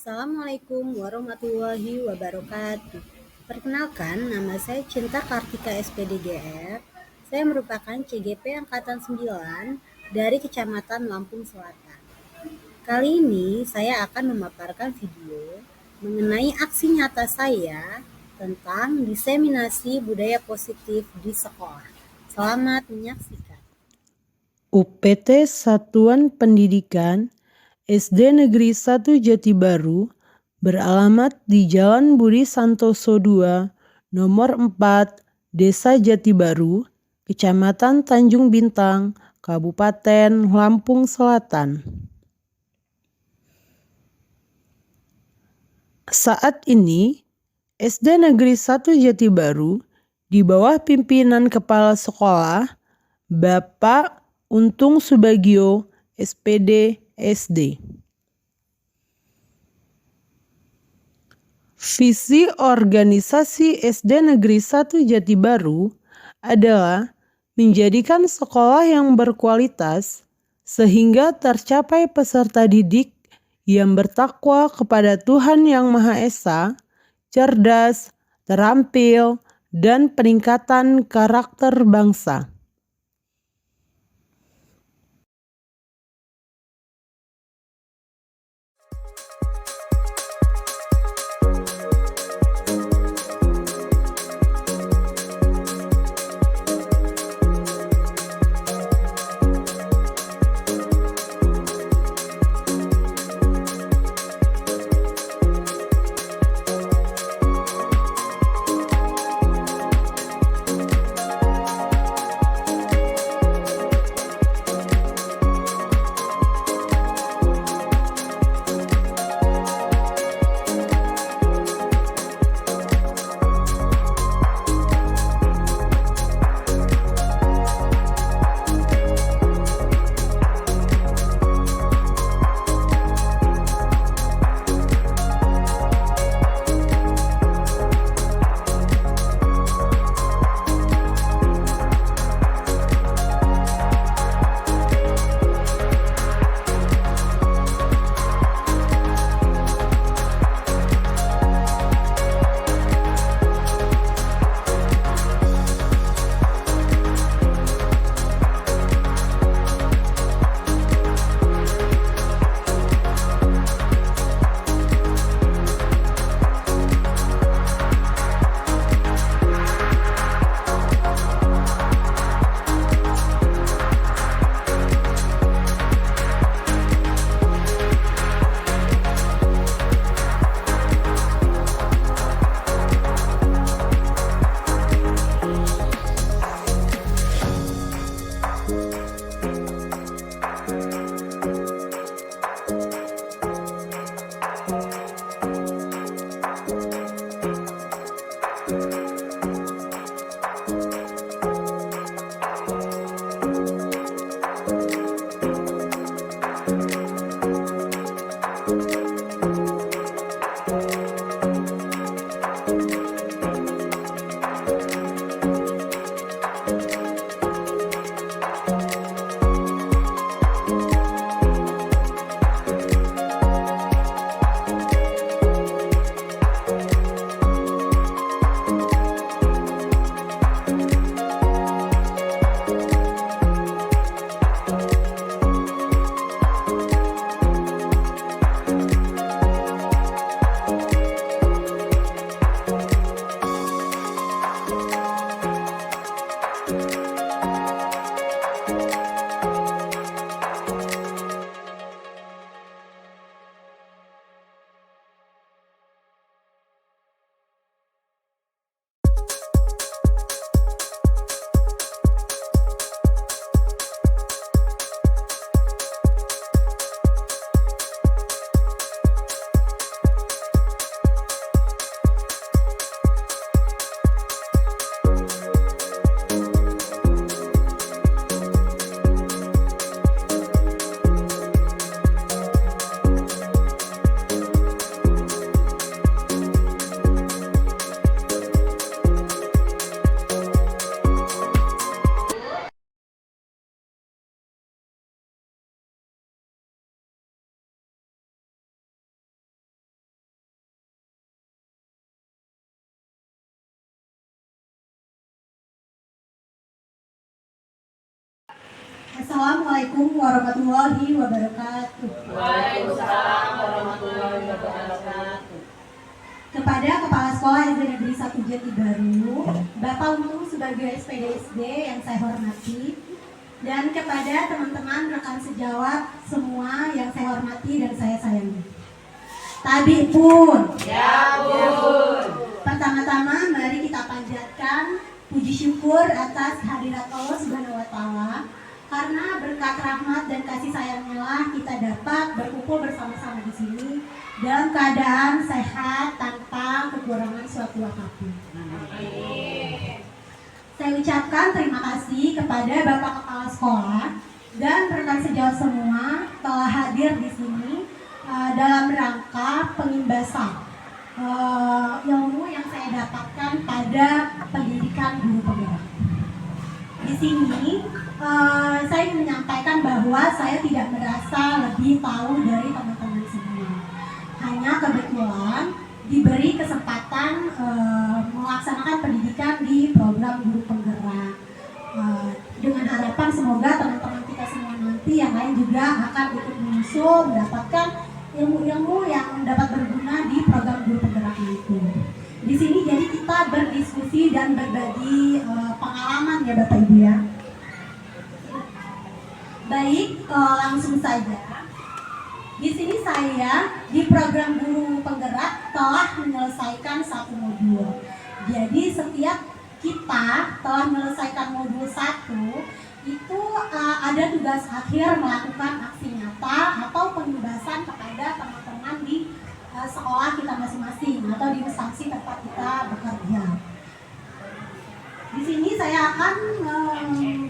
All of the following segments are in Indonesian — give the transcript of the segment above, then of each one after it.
Assalamualaikum warahmatullahi wabarakatuh. Perkenalkan, nama saya Cinta Kartika SPDGR. Saya merupakan CGP Angkatan 9 dari Kecamatan Lampung Selatan. Kali ini saya akan memaparkan video mengenai aksi nyata saya tentang diseminasi budaya positif di sekolah. Selamat menyaksikan. UPT Satuan Pendidikan SD Negeri 1 Jatibaru beralamat di Jalan Budi Santoso 2, nomor 4, Desa Jatibaru, Kecamatan Tanjung Bintang, Kabupaten Lampung Selatan. Saat ini, SD Negeri 1 Jatibaru di bawah pimpinan Kepala Sekolah Bapak Untung Subagio, SPD SD. Visi organisasi SD Negeri 1 Jatibaru adalah menjadikan sekolah yang berkualitas sehingga tercapai peserta didik yang bertakwa kepada Tuhan Yang Maha Esa, cerdas, terampil, dan peningkatan karakter bangsa. Assalamualaikum warahmatullahi wabarakatuh. Waalaikumsalam warahmatullahi wabarakatuh. Kepada Kepala Sekolah SD Negeri 1 Jati Baru, Bapak Untung sebagai SPD SD yang saya hormati, dan kepada teman-teman rekan sejawat semua yang saya hormati dan saya sayangi. Tabi pun. Ya Bun. Pertama-tama mari kita panjatkan puji syukur atas hadirat Allah Subhanahu wa taala, karena berkat rahmat dan kasih sayangnya lah kita dapat berkumpul bersama-sama di sini dalam keadaan sehat tanpa kekurangan suatu apapun. Saya ucapkan terima kasih kepada Bapak Kepala Sekolah dan rekan sejawat semua telah hadir di sini dalam rangka pengimbasan ilmu yang saya dapatkan pada pendidikan guru penggerak. Di sini saya ingin menyampaikan bahwa saya tidak merasa lebih tahu dari teman-teman semua. Hanya kebetulan diberi kesempatan melaksanakan pendidikan di program guru penggerak. Dengan harapan semoga teman-teman kita semua nanti yang lain juga akan ikut menyusul mendapatkan ilmu-ilmu yang dapat berguna di program guru penggerak itu. Di sini jadi kita berdiskusi dan berbagi pengalaman ya Bapak Ibu ya. Baik, langsung saja. Di sini saya di program guru penggerak telah menyelesaikan satu modul. Jadi setiap kita telah menyelesaikan modul 1 itu ada tugas akhir melakukan aksi nyata atau pembebasan kepada teman-teman di sekolah kita masing-masing atau di instansi tempat kita bekerja. Di sini saya akan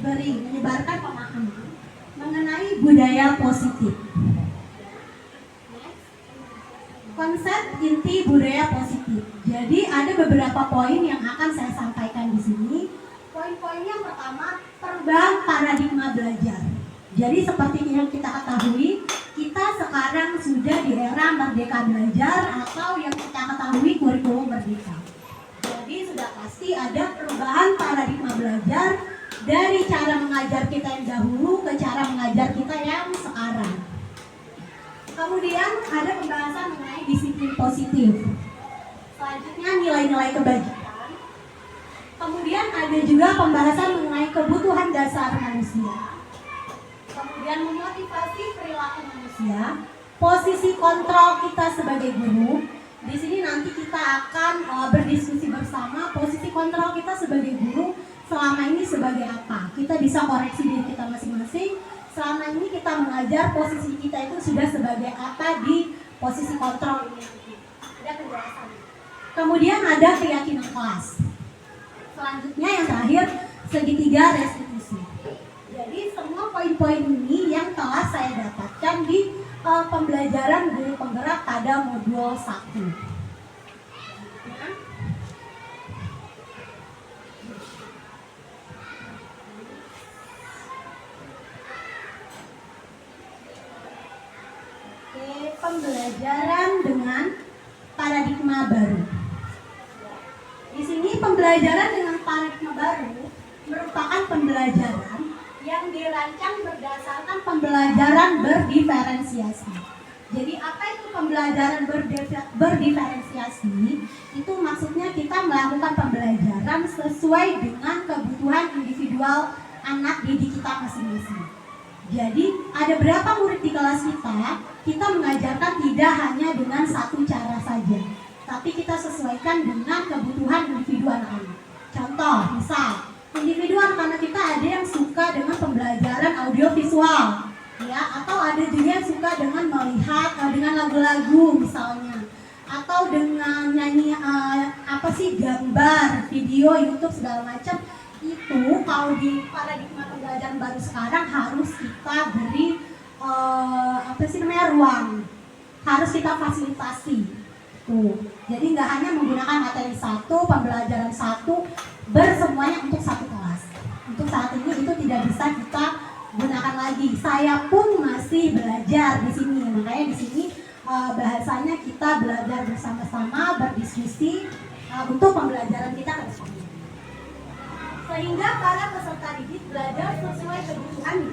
menyebarkan pemahaman mengenai budaya positif. Konsep inti budaya positif. Jadi ada beberapa poin yang akan saya sampaikan di sini. Poin-poinnya pertama, perubahan paradigma belajar. Jadi seperti yang kita ketahui, kita sekarang sudah di era merdeka belajar atau yang kita ketahui kurikulum merdeka. Jadi sudah pasti ada perubahan paradigma belajar dari cara mengajar kita yang dahulu ke cara mengajar kita yang sekarang. Kemudian ada pembahasan mengenai disiplin positif. Selanjutnya nilai-nilai kebajikan. Kemudian ada juga pembahasan mengenai kebutuhan dasar manusia. Kemudian memotivasi perilaku manusia. Posisi kontrol kita sebagai guru. Di sini nanti kita akan berdiskusi bersama posisi kontrol kita sebagai guru selama ini sebagai apa. Kita bisa koreksi diri kita masing-masing. Selama ini kita mengajar posisi kita itu sudah sebagai apa di posisi kontrol ini. Ada penjelasan. Kemudian ada keyakinan kelas. Selanjutnya yang terakhir segitiga restitusi. Jadi semua poin-poin ini yang telah saya dapatkan di pembelajaran guru penggerak pada modul 1. Pembelajaran dengan paradigma baru. Di sini pembelajaran dengan paradigma baru merupakan pembelajaran yang dirancang berdasarkan pembelajaran berdiferensiasi. Jadi apa itu pembelajaran berdiferensiasi? Itu maksudnya kita melakukan pembelajaran sesuai dengan kebutuhan individual anak didik kita masing-masing. Jadi ada berapa murid di kelas kita mengajarkan tidak hanya dengan satu cara saja, tapi kita sesuaikan dengan kebutuhan individu anak-anak. Contoh, misal individu anak-anak kita ada yang suka dengan pembelajaran audiovisual, ya, atau ada juga yang suka dengan melihat dengan lagu-lagu misalnya, atau dengan nyanyi gambar, video, YouTube segala macam. Itu kalau di paradigma pembelajaran baru sekarang harus kita beri ruang, harus kita fasilitasi. Tuh. Jadi nggak hanya menggunakan materi satu, pembelajaran satu, bersemuanya untuk satu kelas. Untuk saat ini itu tidak bisa kita gunakan lagi. Saya pun masih belajar di sini, makanya di sini bahasanya kita belajar bersama-sama, berdiskusi untuk pembelajaran kita ke depannya. Sehingga para peserta didik belajar sesuai kebutuhan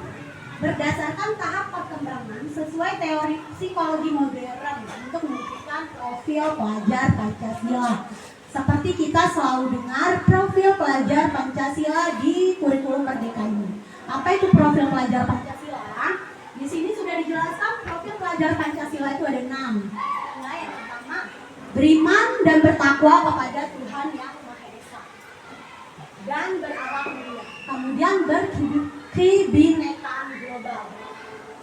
berdasarkan tahap perkembangan sesuai teori psikologi modern untuk menentukan profil pelajar Pancasila. Seperti kita selalu dengar profil pelajar Pancasila di kurikulum Merdeka ini. Apa itu profil pelajar Pancasila? Di sini sudah dijelaskan profil pelajar Pancasila itu ada 6. Yang pertama, beriman dan bertakwa kepada Tuhan Yang Maha Esa dan berakhlak mulia. Kemudian berkebinekaan global.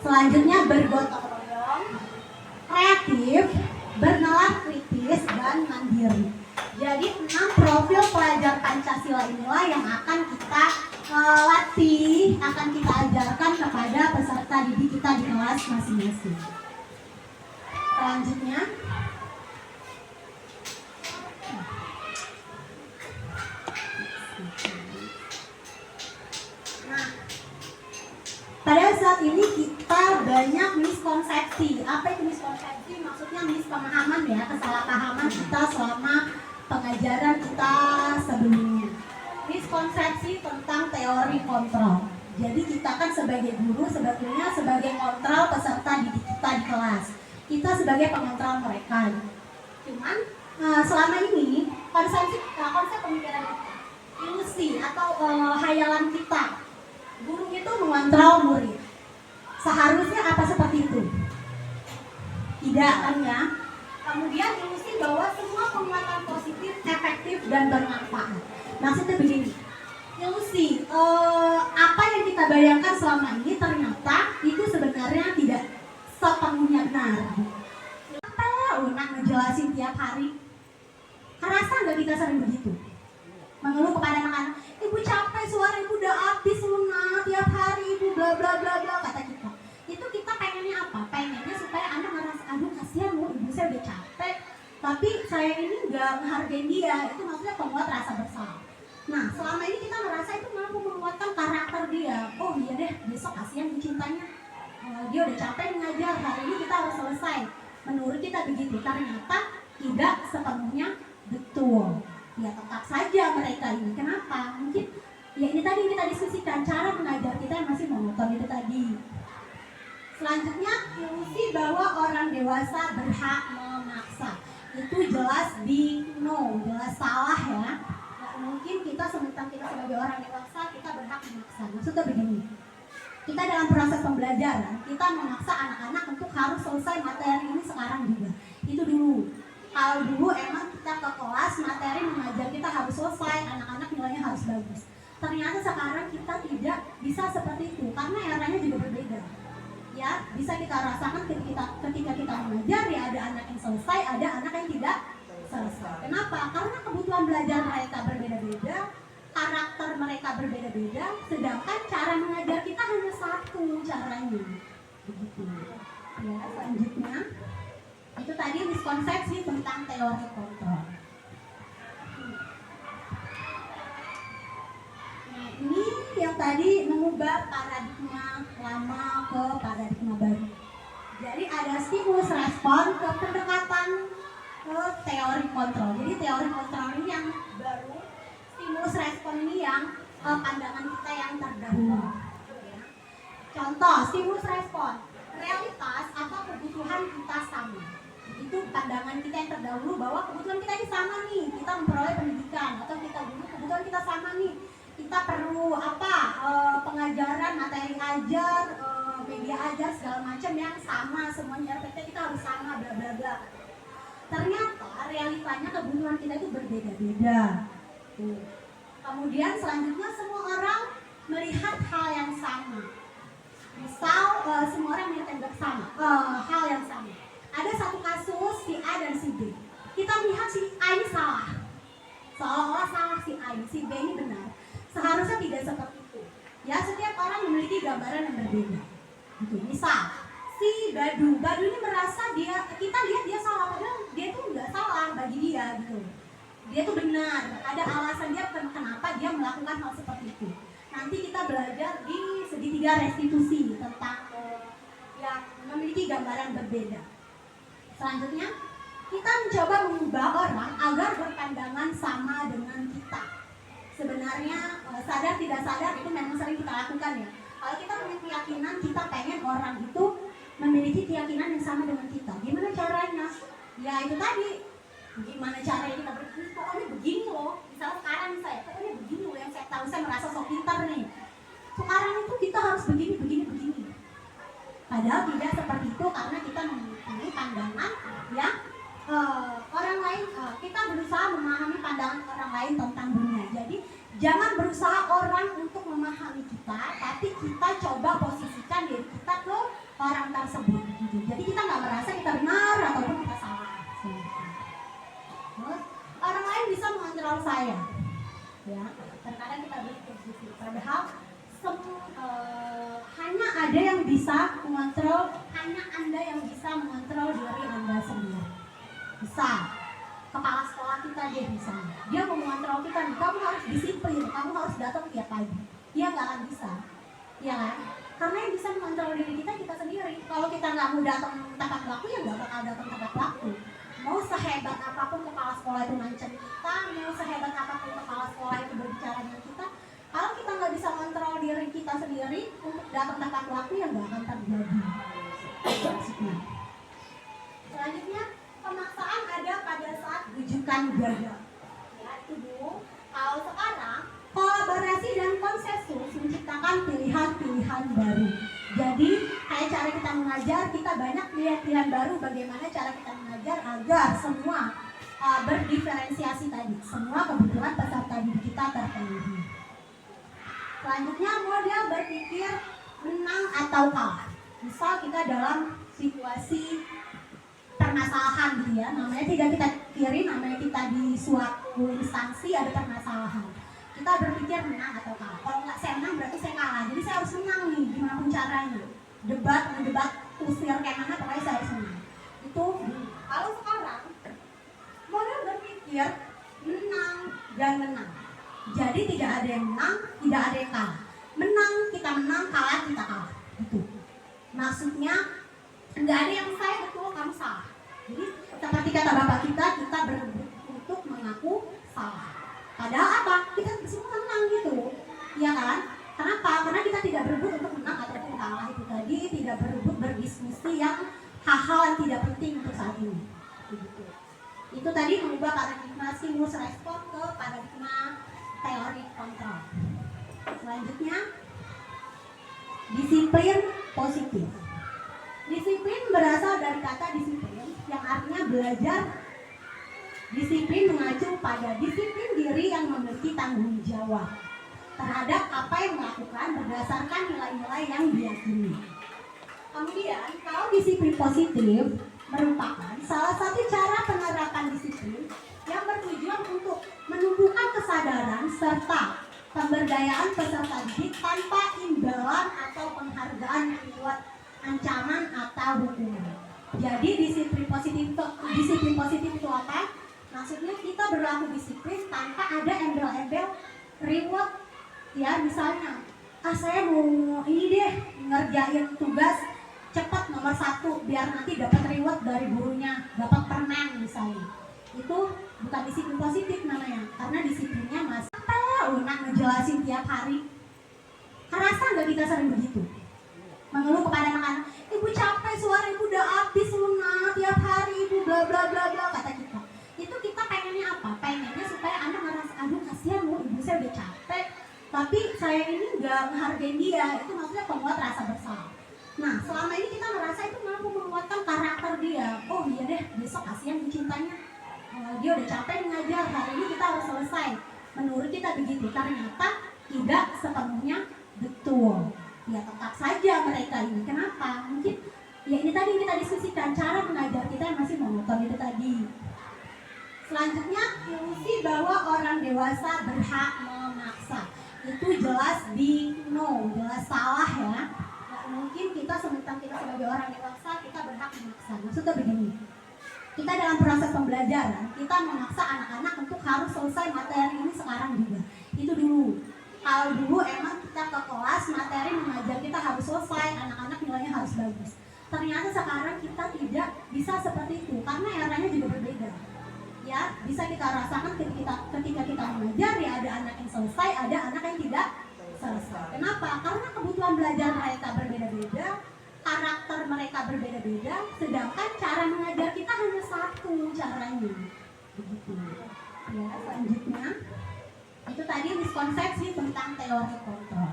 Selanjutnya bergotong royong, kreatif, bernalar kritis, dan mandiri. Jadi 6 profil pelajar Pancasila inilah yang akan kita latih, akan kita ajarkan kepada peserta didik kita di kelas masing-masing. Selanjutnya, nah, pada saat ini kita banyak miskonsepsi. Apa itu miskonsepsi? Maksudnya mispemahaman ya, kesalahpahaman kita selama pengajaran kita sebelumnya. Miskonsepsi tentang teori kontrol. Jadi kita kan sebagai guru sebetulnya sebagai kontrol peserta didik kita di kelas. Kita sebagai pengontrol mereka. Cuman selama ini konsep pemikiran kita, ilusi atau hayalan kita, guru itu mengontrol murid. Seharusnya apa seperti itu? Tidak kan ya? Kemudian ilusi bahwa semua penguatan positif, efektif, dan bermanfaat. Maksudnya begini, ilusi apa yang kita bayangkan selama ini ternyata itu sebenarnya tidak sepenuhnya benar. Apa Una ngejelasin tiap hari? Kerasa nggak kita sering begitu? Mengeluh kepada anak-anak, ibu capek, suara ibu udah habis Luna, tiap hari ibu bla bla bla bla, kata kita. Itu kita pengennya apa? Pengennya supaya anak ngerasa, aduh kasihan bu, ibu saya udah capek, tapi saya ini nggak menghargai dia. Itu maksudnya penguat rasa bersalah. Nah, selama ini kita ngerasa itu mampu menguatkan karakter dia. Oh iya deh, besok kasihan cintanya, dia udah capek mengajar, hari ini kita harus selesai. Menurut kita begitu, ternyata tidak sepenuhnya betul. Ya tetap saja mereka ini. Kenapa? Mungkin ya ini tadi kita diskusikan, cara mengajar kita yang masih monoton itu tadi. Selanjutnya, ilusi bahwa orang dewasa berhak memaksa. Itu jelas jelas salah ya. Gak mungkin kita sementara kita sebagai orang dewasa kita berhak memaksa. Maksudnya begini, kita dalam proses pembelajaran kita memaksa anak-anak untuk harus selesai materi ini sekarang juga. Itu dulu. Kalau dulu emang kita ke kelas, materi mengajar kita harus selesai, anak-anak nilainya harus bagus. Ternyata sekarang kita tidak bisa seperti itu, karena eranya juga berbeda. Ya, bisa kita rasakan ketika kita mengajar, ya ada anak yang selesai, ada anak yang tidak selesai. Kenapa? Karena kebutuhan belajar mereka berbeda-beda, karakter mereka berbeda-beda, sedangkan cara mengajar kita hanya satu caranya. Begitu. Ya, selanjutnya. Itu tadi miskonsepsi tentang teori kontrol. Nah, ini yang tadi mengubah paradigma lama ke paradigma baru. Jadi ada stimulus respon ke pendekatan ke teori kontrol. Jadi teori kontrol ini yang baru, stimulus respon ini yang pandangan kita yang terdahulu. Contoh, stimulus respon, realitas atau kebutuhan kita sama. Itu pandangan kita yang terdahulu bahwa kebutuhan kita ini sama nih, kita memperoleh pendidikan, atau kita dulu kebutuhan kita sama nih, kita perlu pengajaran, materi ajar, media ajar segala macam yang sama semuanya, RPT kita harus sama, bla bla bla. Ternyata realitanya kebutuhan kita itu berbeda-beda. Kemudian selanjutnya semua orang melihat hal yang sama. Misal semua orang melihat hal yang sama. Ada satu kasus si A dan si B. Kita melihat si A ini salah. Seolah-olah salah si A ini, si B ini benar. Seharusnya tidak seperti itu. Ya, setiap orang memiliki gambaran yang berbeda. Gitu. Misal, si Badu ini merasa kita lihat dia salah, padahal dia tuh nggak salah bagi dia gitu. Dia tuh benar. Ada alasan dia kenapa dia melakukan hal seperti itu. Nanti kita belajar di segitiga restitusi tentang yang memiliki gambaran berbeda. Selanjutnya, kita mencoba mengubah orang agar berpandangan sama dengan kita. Sebenarnya sadar tidak sadar itu memang sering kita lakukan ya. Kalau kita punya keyakinan kita pengen orang itu memiliki keyakinan yang sama dengan kita. Gimana caranya? Ya itu tadi, gimana caranya kita berpikir, pokoknya begini loh. Misalnya sekarang saya, pokoknya begini loh yang saya tahu, saya merasa sok pintar nih. Sekarang itu kita harus begini. Padahal tidak seperti itu, karena kita mempunyai pandangan yang orang lain, kita berusaha memahami pandangan orang lain tentang dunia. Jadi jangan berusaha orang untuk memahami kita, tapi kita coba posisikan diri kita ke orang tersebut gitu. Jadi kita nggak merasa kita benar ataupun kita salah. Terus, orang lain bisa mengontrol saya, ya. Terkadang kita berpikir gitu. Padahal hanya ada yang bisa mengontrol, hanya Anda yang bisa mengontrol diri Anda sendiri. Bisa. Kepala sekolah kita dia bisa. Dia mau mengontrol kita, kamu harus disiplin, kamu harus datang tiap pagi. Dia nggak akan bisa, ya kan? Karena yang bisa mengontrol diri kita sendiri. Kalau kita nggak mau datang tepat waktu, ya nggak bakal datang tepat waktu. Mau sehebat apapun kepala sekolah itu ngancam kita, mau sehebat apapun kepala sekolah itu berbicara dengan kita, kalau kita nggak bisa mengontrol diri kita sendiri untuk datang tepat waktu, ya nggak akan terjadi. Selanjutnya, pemaksaan ada pada saat rujukan gagal. Ya, itu dulu. Kalau sekarang, kolaborasi dan konsensus menciptakan pilihan-pilihan baru. Jadi, kayak cara kita mengajar, kita banyak pilihan baru bagaimana cara kita mengajar agar semua berdiferensiasi tadi. Semua kebutuhan peserta didik kita terpenuhi. Selanjutnya, model berpikir menang atau kalah. Misal kita dalam situasi permasalahan gitu ya, namanya tidak kita pikirin, namanya kita di suatu instansi ada permasalahan. Kita berpikir menang atau kalah. Kalau nggak saya menang berarti saya kalah. Jadi saya harus menang nih, gimana pun caranya. Debat, usir kayak mana, pokoknya saya harus menang. Itu kalau sekarang model berpikir menang dan menang. Jadi tidak ada yang menang, tidak ada yang kalah. Menang kita menang, kalah kita kalah. Gitu. Maksudnya nggak ada yang saya betul, kamu salah. Jadi seperti kata bapak kita berebut untuk mengaku salah. Padahal apa? Kita semua menang gitu, ya kan? Kenapa? Karena kita tidak berebut untuk menang ataupun kalah itu tadi, tidak berebut berdiskusi yang hal-hal yang tidak penting untuk saat ini. Gitu. Itu tadi mengubah paradigma stimulus respon ke paradigma teori kontrol. Selanjutnya, disiplin positif. Disiplin berasal dari kata disiplin yang artinya belajar. Disiplin mengacu pada disiplin diri yang memiliki tanggung jawab terhadap apa yang dilakukan berdasarkan nilai-nilai yang diyakini. Kemudian, kalau disiplin positif merupakan salah satu cara penerapan disiplin yang bertujuan untuk menumbuhkan kesadaran serta pemberdayaan peserta didik tanpa imbalan atau penghargaan lewat ancaman atau hukuman. Jadi disiplin positif itu apa? Maksudnya kita berlaku disiplin tanpa ada embel-embel reward. Ya misalnya, saya mau ini deh ngerjain tugas cepat nomor 1 biar nanti dapat reward dari gurunya, dapat permen misalnya. Itu bukan disiplin positif namanya, karena disiplinnya masih nak ngejelasin tiap hari. Kerasa nggak kita sering begitu? Mengeluh kepada anak-anak, ibu capek, suara ibu udah habis lunak tiap hari, ibu bla bla bla bla, kata kita. Itu kita pengennya apa? Pengennya supaya anak ngerasa, aduh kasihan loh, ibu saya udah capek, tapi saya ini nggak menghargai dia. Itu maksudnya penguat rasa bersalah. Nah, selama ini kita merasa itu mampu menguatkan karakter dia. Oh iya deh, besok kasihan cintanya. Dia udah capek mengajar, hari ini kita harus selesai. Menurut kita begitu, ternyata tidak sepenuhnya betul. Ya tetap saja mereka ini. Kenapa? Mungkin ya ini tadi kita diskusikan, cara mengajar kita yang masih monoton itu tadi. Selanjutnya, ilusi bahwa orang dewasa berhak memaksa. Itu jelas jelas salah ya. Nah, mungkin kita sebagai orang dewasa kita berhak memaksa. Maksudnya begini, kita dalam proses pembelajaran kita memaksa anak-anak untuk harus selesai materi ini sekarang juga. Itu dulu. Kalau dulu emang kita ke kelas materi mengajar kita harus selesai, anak-anak nilainya harus bagus. Ternyata sekarang kita tidak bisa seperti itu karena eranya juga berbeda. Ya, bisa kita rasakan ketika kita mengajar ya ada anak yang selesai, ada anak yang tidak selesai. Kenapa? Karena kebutuhan belajar mereka berbeda. berbeda-beda, karakter mereka berbeda-beda, sedangkan cara mengajar kita hanya satu caranya. Begitu. Ya, selanjutnya itu tadi miskonsepsi tentang teori kontrol.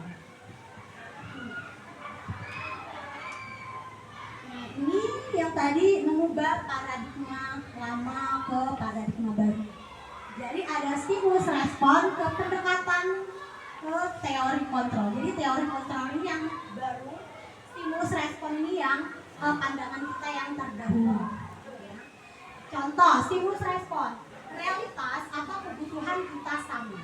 Nah, ini yang tadi mengubah paradigma lama ke paradigma baru. Jadi ada stimulus respon ke pendekatan ke teori kontrol. Jadi teori kontrol ini yang baru, stimulus respon ini yang pandangan kita yang terdahulu. Contoh, stimulus respon, realitas atau kebutuhan kita sama.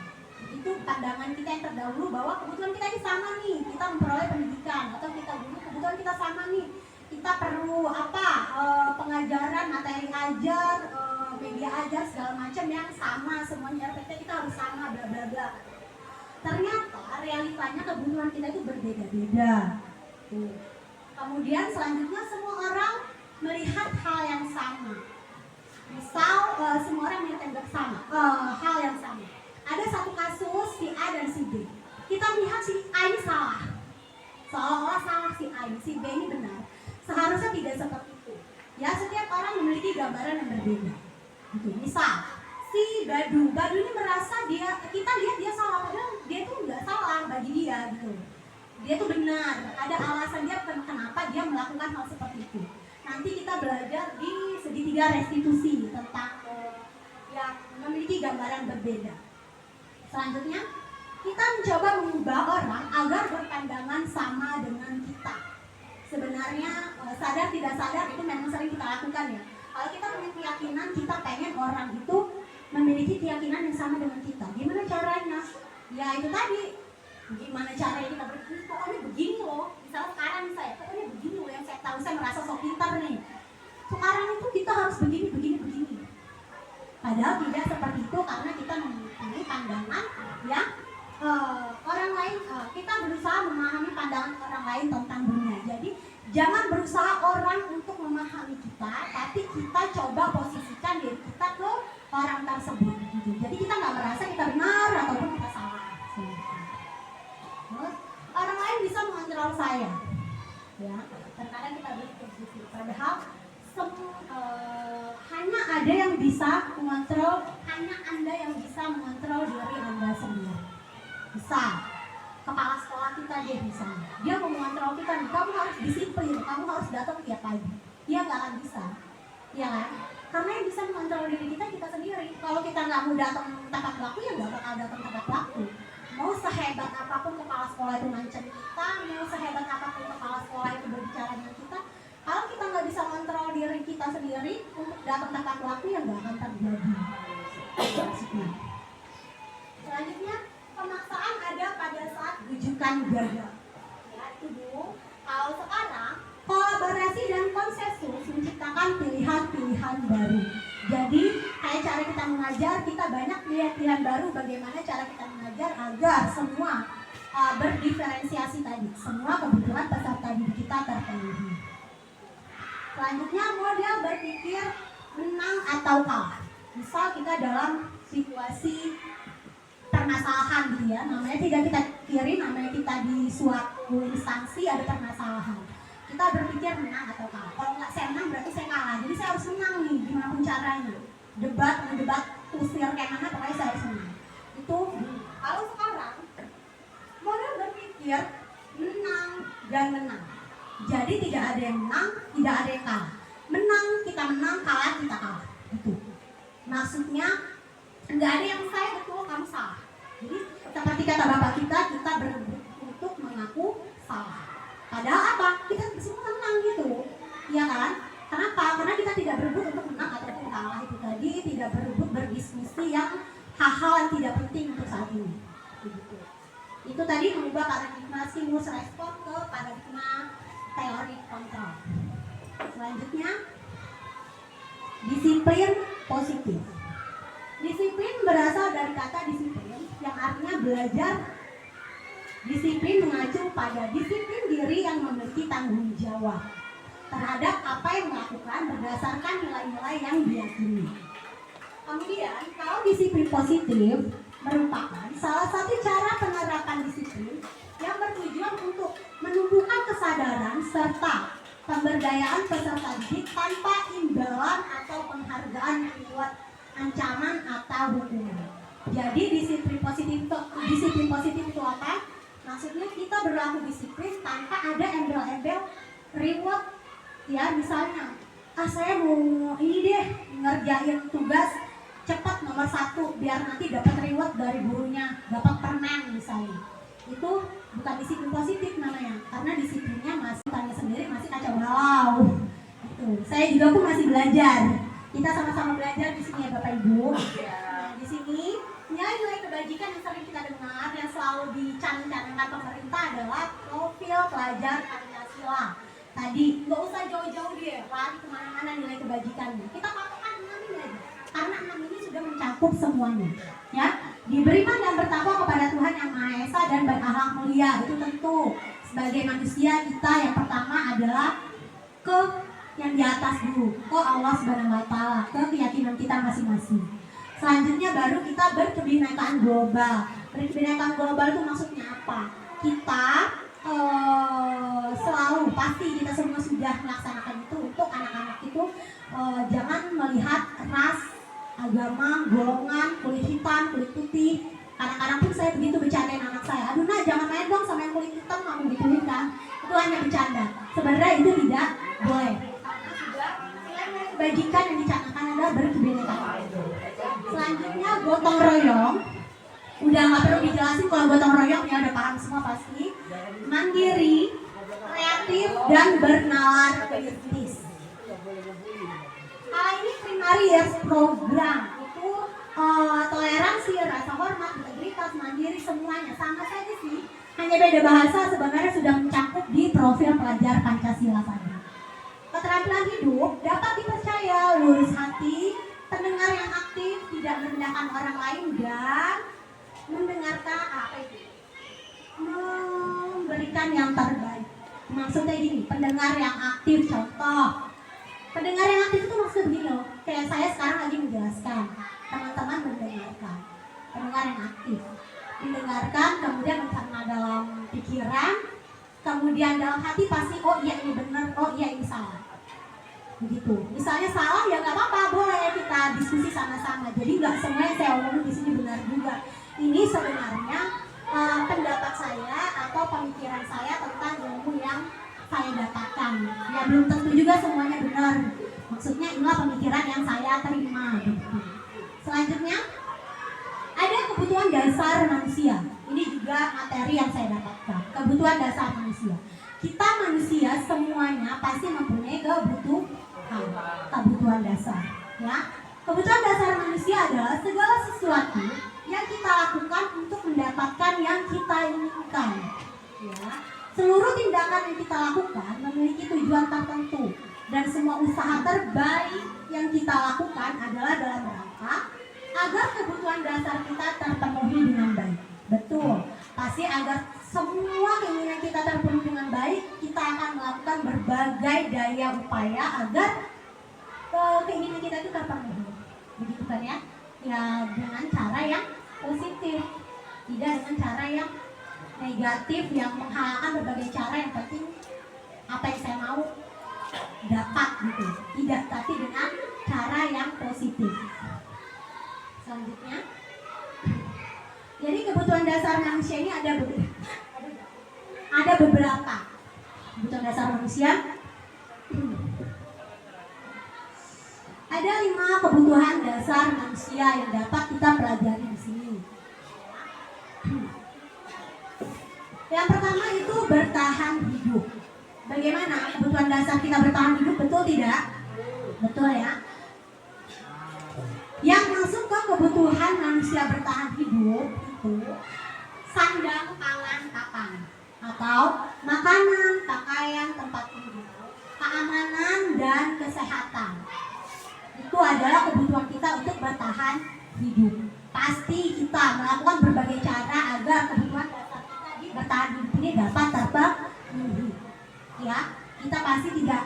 Itu pandangan kita yang terdahulu bahwa kebutuhan kita ini sama nih, kita memperoleh pendidikan, atau kita dulu kebutuhan kita sama nih, kita perlu pengajaran, materi ajar, media ajar segala macam yang sama semuanya, RPT kita harus sama, bla bla bla. Ternyata realitanya kebutuhan kita itu berbeda-beda. Kemudian selanjutnya semua orang melihat hal yang sama. Misal semua orang melihat hal yang sama. Ada satu kasus si A dan si B. Kita melihat si A ini salah. Seolah-olah salah si A ini, si B ini benar. Seharusnya tidak seperti itu. Ya, setiap orang memiliki gambaran yang berbeda. Gitu. Misal si Badu ini merasa kita lihat dia salah, padahal dia tuh nggak salah bagi dia gitu. Dia tuh benar. Ada alasan dia kenapa dia melakukan hal seperti itu. Nanti kita belajar di segitiga restitusi tentang yang memiliki gambaran berbeda. Selanjutnya, kita mencoba mengubah orang agar berpandangan sama dengan kita. Sebenarnya sadar tidak sadar itu memang sering kita lakukan ya. Kalau kita punya keyakinan, kita pengen orang itu memiliki keyakinan yang sama dengan kita. Gimana caranya? Ya itu tadi. Gimana caranya kita berpikir, pokoknya begini loh. Misalnya sekarang saya, pokoknya begini loh yang saya tahu, saya merasa sok pintar nih. Sekarang itu kita harus begini. Padahal tidak seperti itu karena kita mempunyai pandangan yang orang lain, kita berusaha memahami pandangan orang lain tentang dunia. Jadi jangan berusaha orang untuk memahami kita, tapi kita coba posisikan diri kita ke orang tersebut. Gitu. Jadi kita nggak merasa kita benar ataupun kita salah. Terus, orang lain bisa mengontrol saya. Ya, terkadang kita berpikir gitu. Padahal hanya ada yang bisa mengontrol, hanya Anda yang bisa mengontrol diri Anda sendiri. Bisa kepala sekolah kita dia bisa, dia mau mengontrol kita nih, kamu harus disiplin, kamu harus datang tiap pagi. Dia nggak akan bisa, ya kan? Karena yang bisa mengontrol diri kita sendiri. Kalau kita nggak mau datang tepat waktu, ya nggak bakal datang tepat waktu. Mau sehebat apapun kepala sekolah itu ngancam kita, mau sehebat apapun kepala sekolah itu berbicara dengan kita, kalau kita nggak bisa mengontrol diri kita sendiri untuk datang tepat waktu, ya nggak akan terjadi. Selanjutnya, pemaksaan ada pada saat rujukan gagal. Ya, itu dulu. Kalau sekarang, kolaborasi dan konsensus menciptakan pilihan-pilihan baru. Jadi, kayak cara kita mengajar, kita banyak pilihan baru bagaimana cara kita mengajar agar semua berdiferensiasi tadi. Semua kebutuhan peserta didik kita terpenuhi. Selanjutnya, model berpikir menang atau kalah. Misal kita dalam situasi permasalahan gitu ya, namanya tidak kita pikirin, namanya kita di suatu instansi ada permasalahan. Kita berpikir menang atau kalah. Kalau nggak saya menang berarti saya kalah. Jadi saya harus menang nih, gimana pun caranya. Debat, kusir kayak mana, pokoknya saya harus menang. Itu kalau sekarang model berpikir menang dan menang. Jadi tidak ada yang menang, tidak ada yang kalah. Menang kita menang, kalah kita kalah. Gitu. Maksudnya nggak ada yang saya betul, kamu salah. Jadi seperti kata bapak kita berebut untuk mengaku salah. Padahal apa? Kita semua menang gitu, ya kan? Kenapa? Karena kita tidak berebut untuk menang ataupun kalah itu tadi, tidak berebut berdiskusi yang hal-hal yang tidak penting untuk saat ini. Gitu. Itu tadi mengubah paradigma stimulus respon ke paradigma teori kontrol. Selanjutnya, disiplin positif. Disiplin berasal dari kata disiplin yang artinya belajar. Disiplin mengacu pada disiplin diri yang memiliki tanggung jawab terhadap apa yang dilakukan berdasarkan nilai-nilai yang diyakini. Kemudian, kalau disiplin positif merupakan salah satu cara penerapan disiplin yang bertujuan untuk menumbuhkan kesadaran pelajaran serta pemberdayaan peserta didik tanpa imbalan atau penghargaan lewat ancaman atau hukuman. Jadi disiplin positif itu apa? Maksudnya kita berlaku disiplin tanpa ada embel-embel reward. Ya, misalnya, saya mau ini deh ngerjain tugas cepat nomor 1 biar nanti dapat reward dari gurunya, dapat permen misalnya. Itu bukan disiplin positif namanya, karena disiplinnya masih tanya sendiri masih kacau balau. Itu. Saya juga pun masih belajar. Kita sama-sama belajar di sini ya Bapak Ibu. Nah, di sini nilai-nilai kebajikan yang sering kita dengar yang selalu dicanangkan pemerintah adalah profil pelajar Pancasila. Tadi nggak usah jauh-jauh dia lari kemana-mana nilai kebajikannya. Kita patokan 6 ini aja, karena 6 ini sudah mencakup semuanya. Ya, diberikan dan bertakwa kepada Tuhan yang Maha Esa dan berakhlak mulia. Itu tentu sebagai manusia kita yang pertama adalah ke yang di atas dulu, ke Allah Subhanahu Wa Taala, ke keyakinan kita masing-masing. Selanjutnya baru kita berkebinekaan global. Berkebinekaan global itu maksudnya apa? Kita selalu pasti kita semua sudah melaksanakan itu untuk anak-anak itu jangan melihat ras, agama, golongan, kulit hitam, kulit putih. Kadang-kadang pun saya begitu bercandain anak saya, aduh nah jangan main dong sama yang kulit hitam, kamu gituin kan? Itu hanya bercanda. Sebenarnya itu tidak boleh. Karena sudah nilai kebajikan yang dicanangkan adalah berkebinekaan. Selanjutnya gotong royong. Udah nggak perlu dijelasin kalau gotong royong ya udah paham semua pasti. Mandiri, kreatif dan bernalar kritis. Ini primarius program itu toleransi, rasa hormat, integritas, mandiri semuanya sama saja sih. Hanya beda bahasa sebenarnya sudah mencakup di profil pelajar Pancasila tadi. Keterampilan hidup dapat dipercaya, lurus hati, pendengar yang aktif, tidak merendahkan orang lain dan mendengarkan memberikan yang terbaik. Maksudnya gini, pendengar yang aktif, contoh pendengar yang aktif itu maksudnya begini loh, kayak saya sekarang lagi menjelaskan, teman-teman mendengarkan. Pendengar yang aktif mendengarkan, kemudian mencerna dalam pikiran, kemudian dalam hati pasti oh iya ini benar, oh iya ini salah. Begitu. Misalnya salah ya nggak apa-apa, boleh kita diskusi sama-sama. Jadi nggak semua yang saya omongin di sini benar juga. Ini sebenarnya pendapat saya atau pemikiran saya tentang ilmu yang saya dapatkan. Ya belum tentu juga semuanya benar. Maksudnya inilah pemikiran yang saya terima. Begitu. Selanjutnya ada kebutuhan dasar manusia. Ini juga materi yang saya dapatkan. Kebutuhan dasar manusia. Kita manusia semuanya pasti mempunyai kebutuhan dasar. Ya, kebutuhan dasar manusia adalah segala sesuatu yang kita lakukan untuk mendapatkan yang kita inginkan. Ya, seluruh tindakan yang kita lakukan memiliki tujuan tertentu dan semua usaha terbaik yang kita lakukan adalah dalam rangka agar kebutuhan dasar kita terpenuhi dengan baik. Betul, pasti agar semua keinginan kita terpenuhi dengan baik, kita akan melakukan berbagai daya upaya agar keinginan kita itu terpenuhi. Begitu kan ya? Ya dengan cara yang positif, tidak dengan cara yang negatif yang menghalalkan berbagai cara. Yang penting apa yang saya mau dapat gitu, tidak, tapi dengan cara yang positif. Selanjutnya, jadi kebutuhan dasar manusia ini ada beberapa kebutuhan dasar manusia. Ada 5 kebutuhan dasar manusia yang dapat kita pelajari di sini. Yang pertama itu bertahan hidup. Bagaimana kebutuhan dasar kita bertahan hidup, betul tidak? Betul ya. Yang masuk ke kebutuhan manusia bertahan hidup itu sandang, pangan, papan, atau makanan, pakaian, tempat tidur, keamanan dan kesehatan. Itu adalah kebutuhan kita untuk bertahan hidup. Pasti kita melakukan berbagai cara agar kebutuhan dasar kita di bertahan hidup ini dapat terpenuhi. Ya, kita pasti tidak,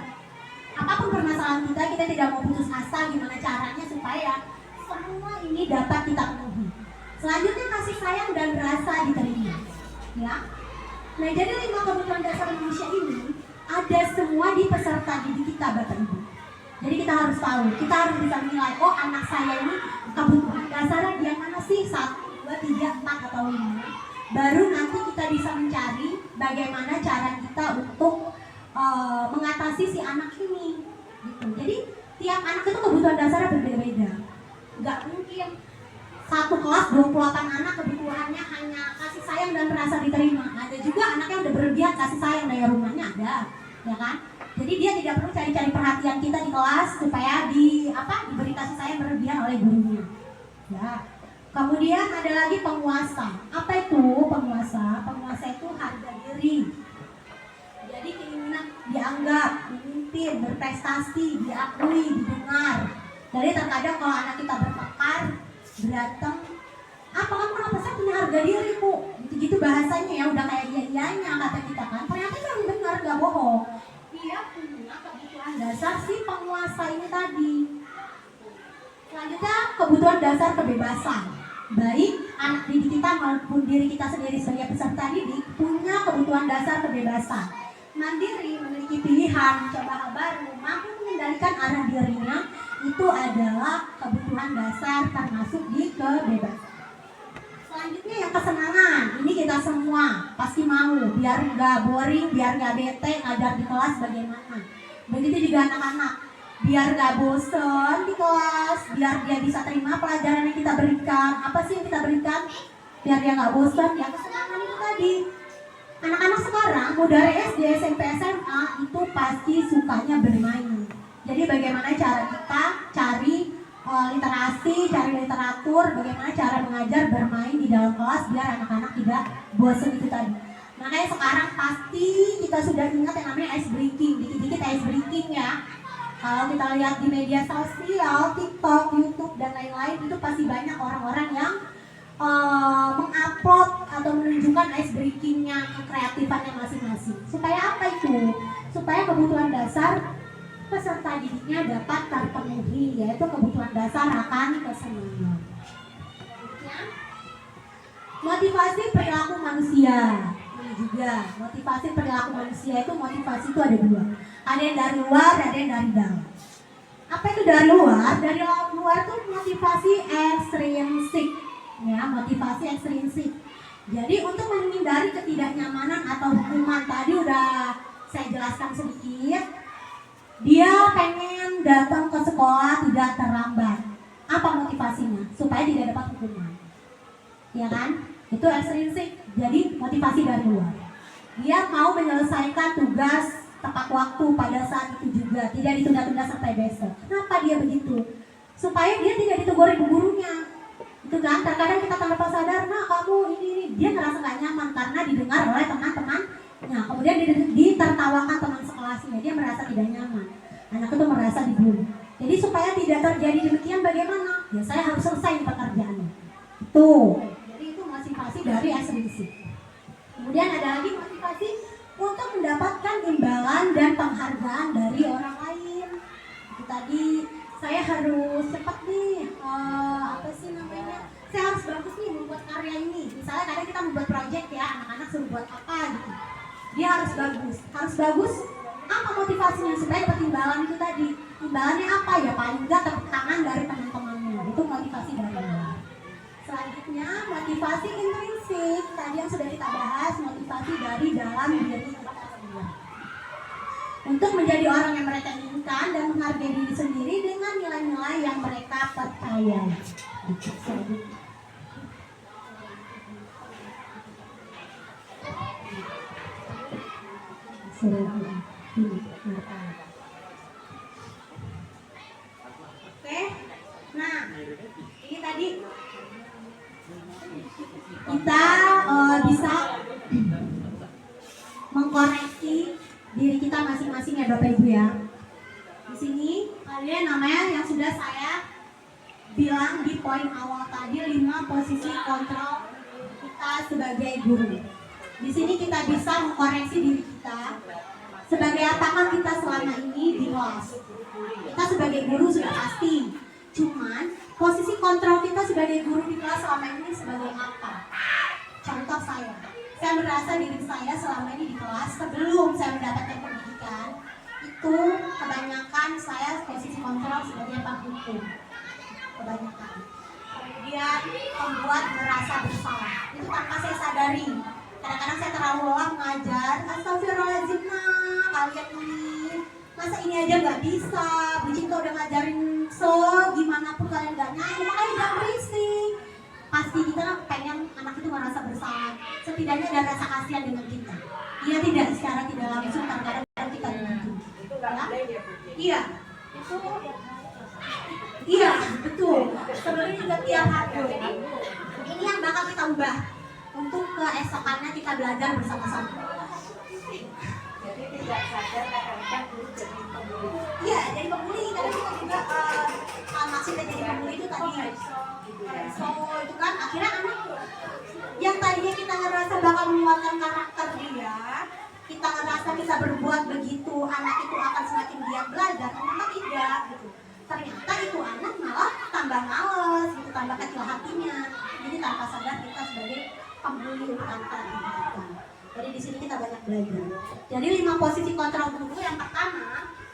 apapun permasalahan kita tidak mau putus asa gimana caranya supaya semua ini dapat kita penuhi. Selanjutnya kasih sayang dan rasa diterima. Ya. Nah, jadi 5 kebutuhan dasar manusia ini ada semua di peserta didik kita, Bapak Ibu. Jadi kita harus tahu, kita harus bisa menilai, oh anak saya ini kebutuhan dasarnya dia mana sih, 1, 2, 3, 4 atau 5. Baru nanti kita bisa mencari bagaimana cara kita untuk mengatasi si anak ini gitu. Jadi tiap anak itu kebutuhan dasarnya berbeda-beda. Nggak mungkin satu kelas 28 anak kebutuhannya hanya kasih sayang dan merasa diterima. Ada juga anak yang udah berlebihan kasih sayang dari rumahnya, ada, ya kan? Jadi dia tidak perlu cari-cari perhatian kita di kelas supaya diberi kasih sayang berlebihan oleh gurunya. Ya. Kemudian ada lagi penguasa. Apa itu penguasa? Penguasa itu harga diri. Jadi keinginan dianggap, memimpin, berprestasi, diakui, didengar. Jadi terkadang kalau anak kita bertengkar, berantem, kamu kenapa saya punya harga diri, Bu? Gitu-gitu bahasanya ya, udah kayak iya-iyanya kata kita kan. Ternyata itu yang benar, gak bohong. Dia punya kebutuhan dasar si penguasa ini tadi. Selanjutnya kebutuhan dasar kebebasan. Baik anak didik kita maupun diri kita sendiri sebagai peserta didik punya kebutuhan dasar kebebasan. Mandiri, memiliki pilihan, mencoba hal baru, mampu mengendalikan arah dirinya, itu adalah kebutuhan dasar termasuk di kebebasan. Selanjutnya yang kesenangan, ini kita semua pasti mau, biar nggak boring, biar nggak bete, ngajar di kelas bagaimana. Begitu juga anak-anak, biar nggak bosen di kelas, biar dia bisa terima pelajaran yang kita berikan. Apa sih yang kita berikan? Biar dia nggak bosen, ya kesenangan itu tadi. Anak-anak sekarang, mau dari SD, SMP, SMA, itu pasti sukanya bermain. Jadi bagaimana cara kita cari literasi, cari literatur, bagaimana cara mengajar bermain di dalam kelas biar anak-anak tidak bosan itu tadi. Makanya sekarang pasti kita sudah ingat yang namanya ice breaking, dikit-dikit ice breaking ya. Kalau kita lihat di media sosial, TikTok, YouTube, dan lain-lain, itu pasti banyak orang-orang yang mengupload atau menunjukkan ice breakingnya, kreatifannya masing-masing. Supaya apa itu? Supaya kebutuhan dasar peserta didiknya dapat terpenuhi, yaitu kebutuhan dasar akan kesenangan. Motivasi perilaku manusia. Ini juga motivasi perilaku manusia itu motivasi itu ada dua. Ada yang dari luar, ada yang dari dalam. Apa itu dari luar? Dari luar itu motivasi ekstrinsik. Ya, motivasi ekstrinsik. Jadi untuk menghindari ketidaknyamanan atau hukuman tadi udah saya jelaskan sedikit. Dia pengen datang ke sekolah tidak terlambat. Apa motivasinya? Supaya tidak dapat hukuman. Ya kan? Itu ekstrinsik. Jadi motivasi dari luar. Dia mau menyelesaikan tugas tepat waktu pada saat itu juga, tidak ditunda-tunda sampai besok. Kenapa dia begitu? Supaya dia tidak ditegur ibu gurunya. Itu kan, terkadang kita tanpa sadar, nah kamu ini, dia ngerasa gak nyaman karena didengar oleh teman-temannya. Kemudian ditertawakan teman sekelasnya, dia merasa tidak nyaman. Anak itu merasa dibully. Jadi supaya tidak terjadi demikian bagaimana? Ya saya harus selesai pekerjaannya. Tuh, jadi itu motivasi dari ekstrinsik. Kemudian ada lagi motivasi untuk mendapatkan imbalan dan penghargaan dari orang lain. Itu tadi saya harus cepat nih, saya harus bagus nih membuat karya ini. Misalnya kadang kita membuat proyek ya, anak-anak suruh buat apa gitu. Dia harus bagus. Apa motivasinya supaya dapat imbalan itu tadi? Imbalannya apa ya? Paling enggak tepuk tangan dari teman-temannya. Itu motivasi dari luar. Selanjutnya motivasi intrinsik. Tadi yang sudah kita bahas, motivasi dari dalam diri kita sendiri. Untuk menjadi orang yang mereka inginkan dan menghargai diri sendiri dengan nilai-nilai yang mereka percayai. Oke, nah ini tadi kita bisa mengkoreksi diri kita masing-masing ya Bapak Ibu ya. Di sini kalian namanya yang sudah saya bilang di poin awal tadi 5 posisi kontrol kita sebagai guru. Di sini kita bisa mengkoreksi diri kita sebagai apakah kita selama ini di kelas. Kita sebagai guru sudah pasti. Cuman posisi kontrol kita sebagai guru di kelas selama ini sebagai apa? Contoh saya merasa diri saya selama ini di kelas sebelum saya mendapatkan pendidikan itu kebanyakan saya posisi kontrol sebagai penghukum, kebanyakan. Kemudian membuat merasa bersalah, itu tanpa saya sadari. Kadang-kadang saya terlalu lelah mengajar, astagfirullahaladzim nah, kalian ini masa ini aja nggak bisa, Bu Cinta udah ngajarin gimana pun kalian nggak nyambung, makanya jangan berisik. Pasti kita pengen anak itu merasa bersalah, setidaknya ada rasa kasihan dengan kita. Iya tidak, secara tidak langsung kadang-kadang kita begitu. Ya? Iya, itu iya betul. Sebenarnya juga tiap hari. Ini yang bakal kita ubah untuk keesokannya kita belajar bersama-sama. Jadi tidak sadar kadang-kadang guru jadi pembuli. Iya, jadi pembuli. Kadang kita juga maksudnya jadi pembuli itu tadi. So itu kan akhirnya anak yang tadinya kita ngerasa bakal menguatkan karakter dia, kita ngerasa bisa berbuat begitu, anak itu akan semakin giat belajar, ternyata tidak gitu. Ternyata itu anak malah tambah males, gitu, tambah kecil hatinya. Jadi tanpa sadar kita sebagai pembuli untuk anak kita. Jadi di sini kita banyak belajar. Jadi 5 posisi kontrol guru. Yang pertama,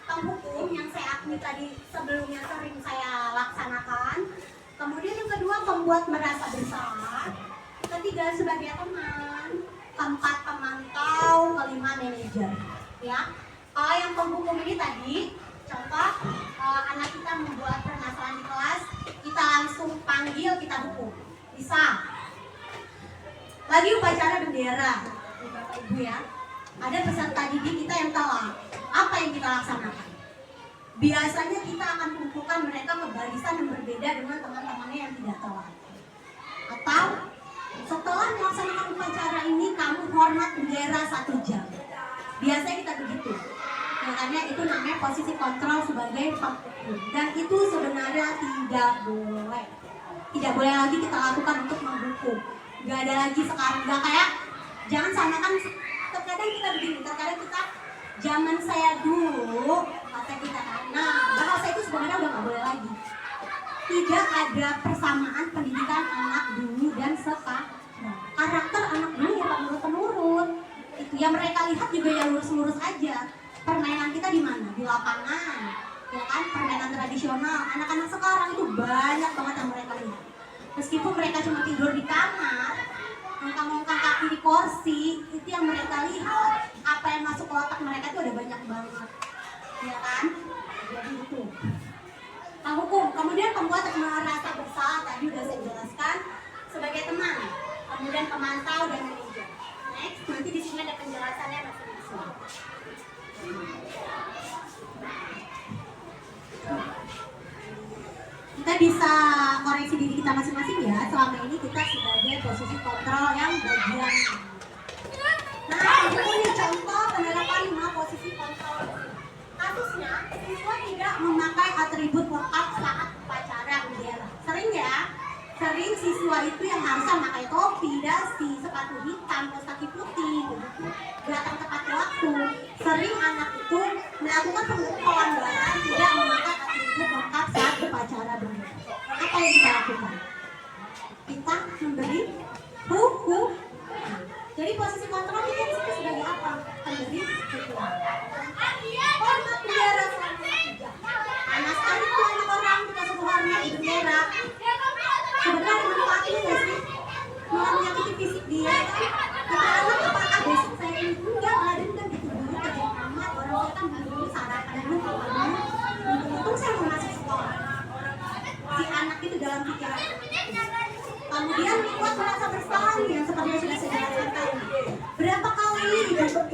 penghukum yang saya akui tadi sebelumnya sering saya laksanakan. Kemudian yang kedua, pembuat merasa bersalah. Ketiga, sebagai teman. Keempat, pemantau. Kelima, manajer. Ya, kalau yang penghukum ini tadi, contoh anak kita membuat permasalahan di kelas, kita langsung panggil, kita hukum. Bisa. Lagi upacara bendera, Bapak Ibu ya, ada peserta didik kita yang telat. Apa yang kita laksanakan? Biasanya kita akan kumpulkan mereka ke barisan yang berbeda dengan teman-temannya yang tidak telat. Atau setelah melaksanakan upacara ini, kamu hormat bendera 1 jam. Biasanya kita begitu. Makanya itu namanya posisi kontrol sebagai penghukum. Dan itu sebenarnya tidak boleh. Tidak boleh lagi kita lakukan untuk menghukum. Gak ada lagi sekarang, gak kayak jangan samakan. Terkadang kita begini, terkadang kita zaman saya dulu kata kita, nah bahasa itu sebenarnya udah gak boleh lagi. Tidak ada persamaan pendidikan anak dulu dan sekarang. Karakter anak dulu ya menurut-menurut. Itu yang mereka lihat juga ya lurus-lurus aja. Permainan kita di mana? Di lapangan, ya kan? Permainan tradisional. Anak-anak sekarang itu banyak banget yang mereka lihat. Meskipun mereka cuma tidur di kamar, ngongkang-ngongkang kaki di kursi, itu yang mereka lihat. Apa yang masuk ke otak mereka itu ada banyak banget, ya kan? Jadi itu. Hukum. Kemudian pembuat merasa bersalah tadi udah saya jelaskan sebagai teman. Kemudian pemantau dan manajer. Next, nanti di sini ada penjelasannya masing-masing. Kita bisa koreksi diri kita masing-masing ya. Selama ini kita sebagai posisi kontrol yang bagian. Nah, ini contoh penerapan 5 posisi kontrol. Kasusnya, siswa tidak memakai atribut lengkap saat upacara bendera. Sering ya? Sering siswa itu yang harusnya pakai topi, dasi, sepatu hitam, kaos kaki putih, begitu. Datang tepat waktu. Sering anak itu melakukan pelanggaran tidak memakai atribut lengkap saat upacara bendera. Apa yang kita lakukan? Kita memberi hukum. Jadi posisi kontrol itu sebagai apa? Memberi hukum. Hormat bendera selama 1 jam. Anak sekali itu anak orang kita suruh hormat bendera. Sebenarnya manfaatnya nggak sih? Malah menyakiti fisik dia. Kita anak apakah besok saya ini enggak, malah dendam gitu dulu kerja amat. Orang saya kan dulu sarapan dulu kapannya. Untung saya mau masuk sekolah. Si anak itu dalam pikiran. Kemudian buat merasa bersalah yang seperti yang sudah saya jelaskan tadi. Berapa kali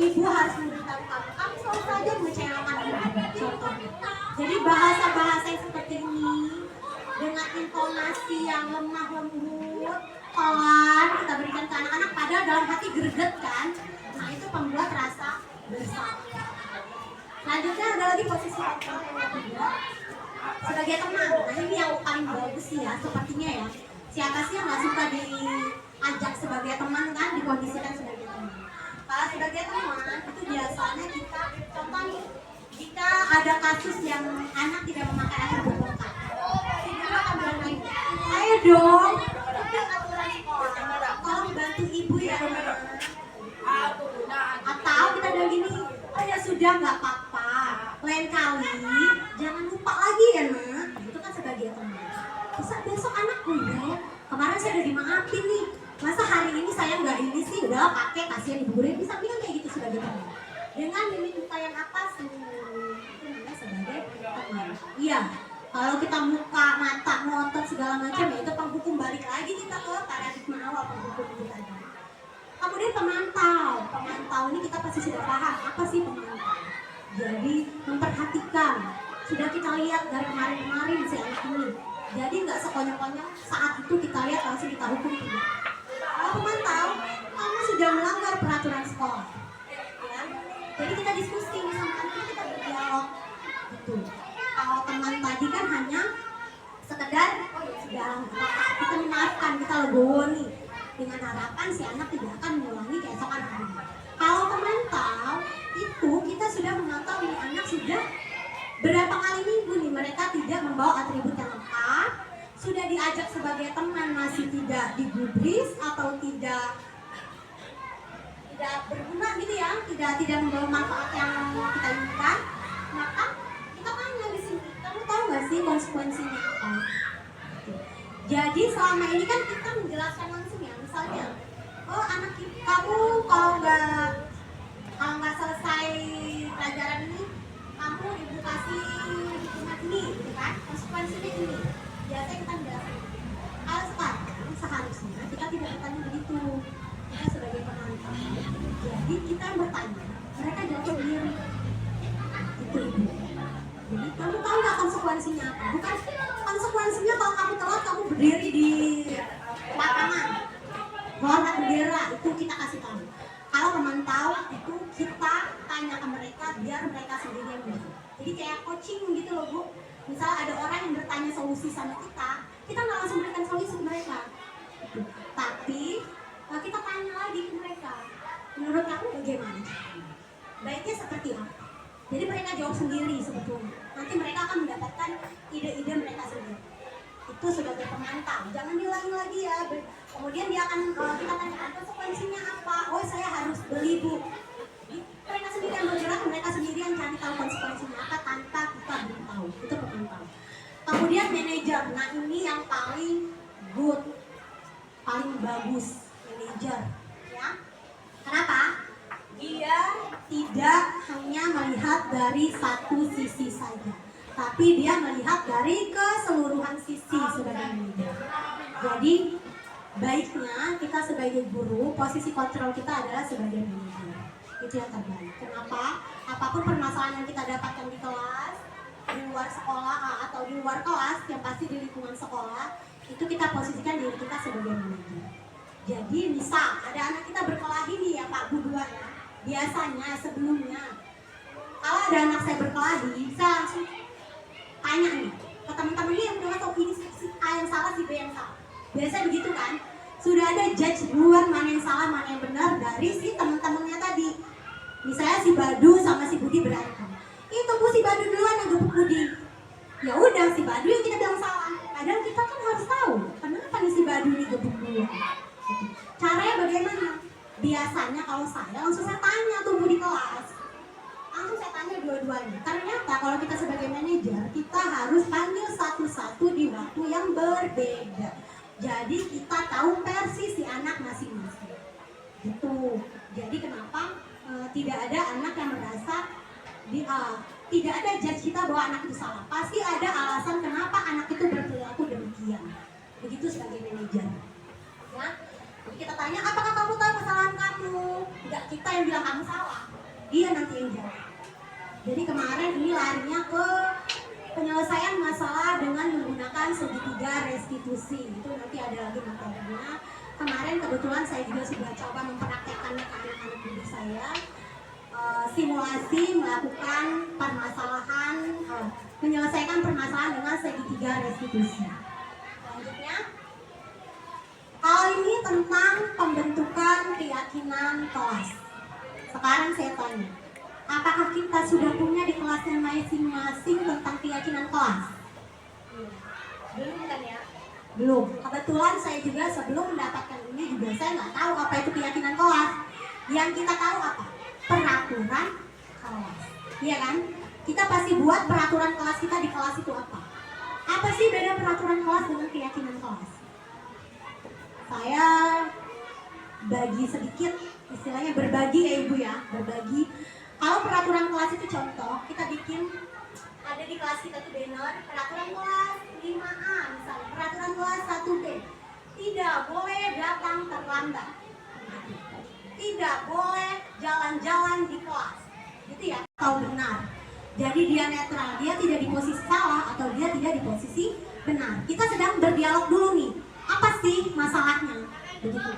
ibu harus memberitahu kamu selalu saja mengecewakan ibu. Contohnya. Jadi bahasa-bahasa yang seperti ini dengan intonasi yang lemah lembut, pelan kita berikan ke anak-anak, padahal dalam hati greget kan. Nah itu pembuat rasa bersalah. Selanjutnya ada lagi posisi kontrol yang kedua sebagai teman. Nah ini yang paling bagus sih ya, sepertinya ya. Siapa sih yang nggak suka diajak sebagai teman kan, dikondisikan sebagai teman. Kalau sebagai teman itu biasanya kita, contoh nih, jika ada kasus yang anak tidak memakai atribut lengkap, ibu akan bilang lagi, ayo dong, itu aturan sekolah, tolong bantu ibu ya. Atau kita bilang gini, oh ya sudah nggak apa-apa, lain kali jangan lupa lagi ya nak, itu kan sebagai teman. Bisa besok anak udah ya, kemarin saya udah dimaafin nih, masa hari ini saya nggak ini sih, udah pakai kasihan ibu guru, bisa bilang kayak gitu sebagai teman. Dengan diminta yang apa sih, itu namanya sebagai teman. Iya, kalau kita muka, mata, ngotot segala macam ya itu penghukum, balik lagi kita ke paradigma awal penghukum itu tadi. Kemudian pemantau ini kita pasti sudah paham apa sih pemantau. Jadi memperhatikan, sudah kita lihat dari kemarin-kemarin si anak ini. Jadi nggak sekonyol-konyol saat itu kita lihat langsung kita hukum tidak. Kalau pemantau, kamu sudah melanggar peraturan sekolah. Ya? Jadi kita diskusi sama anak, kita berdialog gitu. Kalau teman tadi kan hanya sekedar oh ya sudah kita memaafkan, kita legowo nih dengan harapan si anak tidak akan mengulangi keesokan hari. Kalau pemantau itu kita sudah memantau ini anak sudah berapa kali minggu nih mereka tidak membawa atribut yang lengkap, sudah diajak sebagai teman masih tidak digubris atau tidak berguna gitu ya, tidak membawa manfaat yang kita inginkan, maka kita tanya di sini, kamu tahu nggak sih konsekuensinya apa? Jadi selama ini kan kita menjelaskan langsung ya, misalnya, oh anak kamu kalau nggak selesai pelajaran ini, kamu ibu kasih hukuman ini, gitu kan? Konsekuensinya ini. Biasanya kita menjelaskan. Kalau sekarang seharusnya kita tidak bertanya begitu. Kita sebagai penonton. Jadi kita yang bertanya, mereka jawab sendiri. Itu ibu. Jadi kamu tahu nggak konsekuensinya apa? Bukan konsekuensinya kalau kamu telat kamu berdiri di lapangan, hormat bendera, itu kita kasih tahu. Kalau memantau itu kita tanya ke mereka biar mereka sendiri yang menjawab. Jadi kayak coaching gitu loh Bu. Misal ada orang yang bertanya solusi sama kita nggak langsung berikan solusi ke mereka. Tapi kita tanya lagi ke mereka, menurut kamu bagaimana? Baiknya seperti apa? Jadi mereka jawab sendiri sebetulnya. Nanti mereka akan mendapatkan ide-ide mereka sendiri. Itu sebagai pemantau. Jangan diulangi lagi ya. Kemudian dia akan kita tanyakan konsekuensinya apa. Oh saya harus beli Bu. Jadi mereka sendiri yang bergerak, mereka sendiri yang cari tahu konsekuensinya apa tanpa kita beritahu. Itu pemantau. Kemudian manajer. Nah ini yang paling good, paling bagus manajer. Ya. Kenapa? Dia tidak hanya melihat dari satu sisi saja, tapi dia melihat dari keseluruhan sisi sebagai manajer. Jadi baiknya kita sebagai guru, posisi kontrol kita adalah sebagai manajer. Itu yang terbaik. Kenapa? Apapun permasalahan yang kita dapatkan di kelas, di luar sekolah atau di luar kelas, yang pasti di lingkungan sekolah, itu kita posisikan diri kita sebagai manajer. Jadi misal ada anak kita berkelahi nih ya Pak Bu dua ya. Biasanya sebelumnya kalau ada anak saya berkelahi, saya langsung tanya nih ke teman-teman yang udah tahu ini si A yang salah, si B yang salah. Biasanya begitu kan? Sudah ada judge duluan mana yang salah, mana yang benar dari si teman-temannya tadi. Misalnya si Badu sama si Budi berantem. Itu Bu si Badu duluan yang gebuk Budi. Ya udah si Badu yang kita bilang salah. Padahal kita kan harus tahu kenapa nih si Badu ini gebuk duluan. Caranya bagaimana? Biasanya kalau saya langsung saya tanya tuh di kelas, langsung saya tanya dua-duanya. Ternyata kalau kita sebagai manajer kita harus panggil satu-satu di waktu yang berbeda. Jadi kita tahu persis si anak masing-masing. Gitu. Jadi kenapa tidak ada anak yang merasa tidak ada judge kita bahwa anak itu salah. Pasti ada alasan kenapa anak itu berperilaku demikian. Begitu sebagai manajer. Ya. Jadi kita tanya, apakah kamu tahu kesalahan kamu? Tidak kita yang bilang kamu salah, dia nanti yang jawab. Jadi kemarin ini larinya ke penyelesaian masalah dengan menggunakan segitiga restitusi. Itu nanti ada lagi materinya. Kemarin kebetulan saya juga sudah coba mempraktekkannya ke anak-anak didik saya. Simulasi melakukan permasalahan, menyelesaikan permasalahan dengan segitiga restitusi. Selanjutnya. Hal ini tentang pembentukan keyakinan kelas. Sekarang saya tanya, apakah kita sudah punya di kelasnya masing-masing tentang keyakinan kelas? Belum kan ya? Belum. Kebetulan saya juga sebelum mendapatkan ini juga saya nggak tahu apa itu keyakinan kelas. Yang kita tahu apa? Peraturan kelas. Iya kan? kita pasti buat peraturan kelas kita di kelas itu apa. Apa sih beda peraturan kelas dengan keyakinan kelas? Saya bagi sedikit, istilahnya berbagi ya Ibu ya, berbagi. Kalau peraturan kelas itu contoh, kita bikin ada di kelas kita tuh banner, peraturan kelas 5A misalnya, peraturan kelas 1B. Tidak boleh datang terlambat. Tidak boleh jalan-jalan di kelas. Gitu ya, atau benar. Jadi dia netral, dia tidak di posisi salah atau dia tidak di posisi benar. Kita sedang berdialog dulu nih, apa sih masalahnya? Begitu.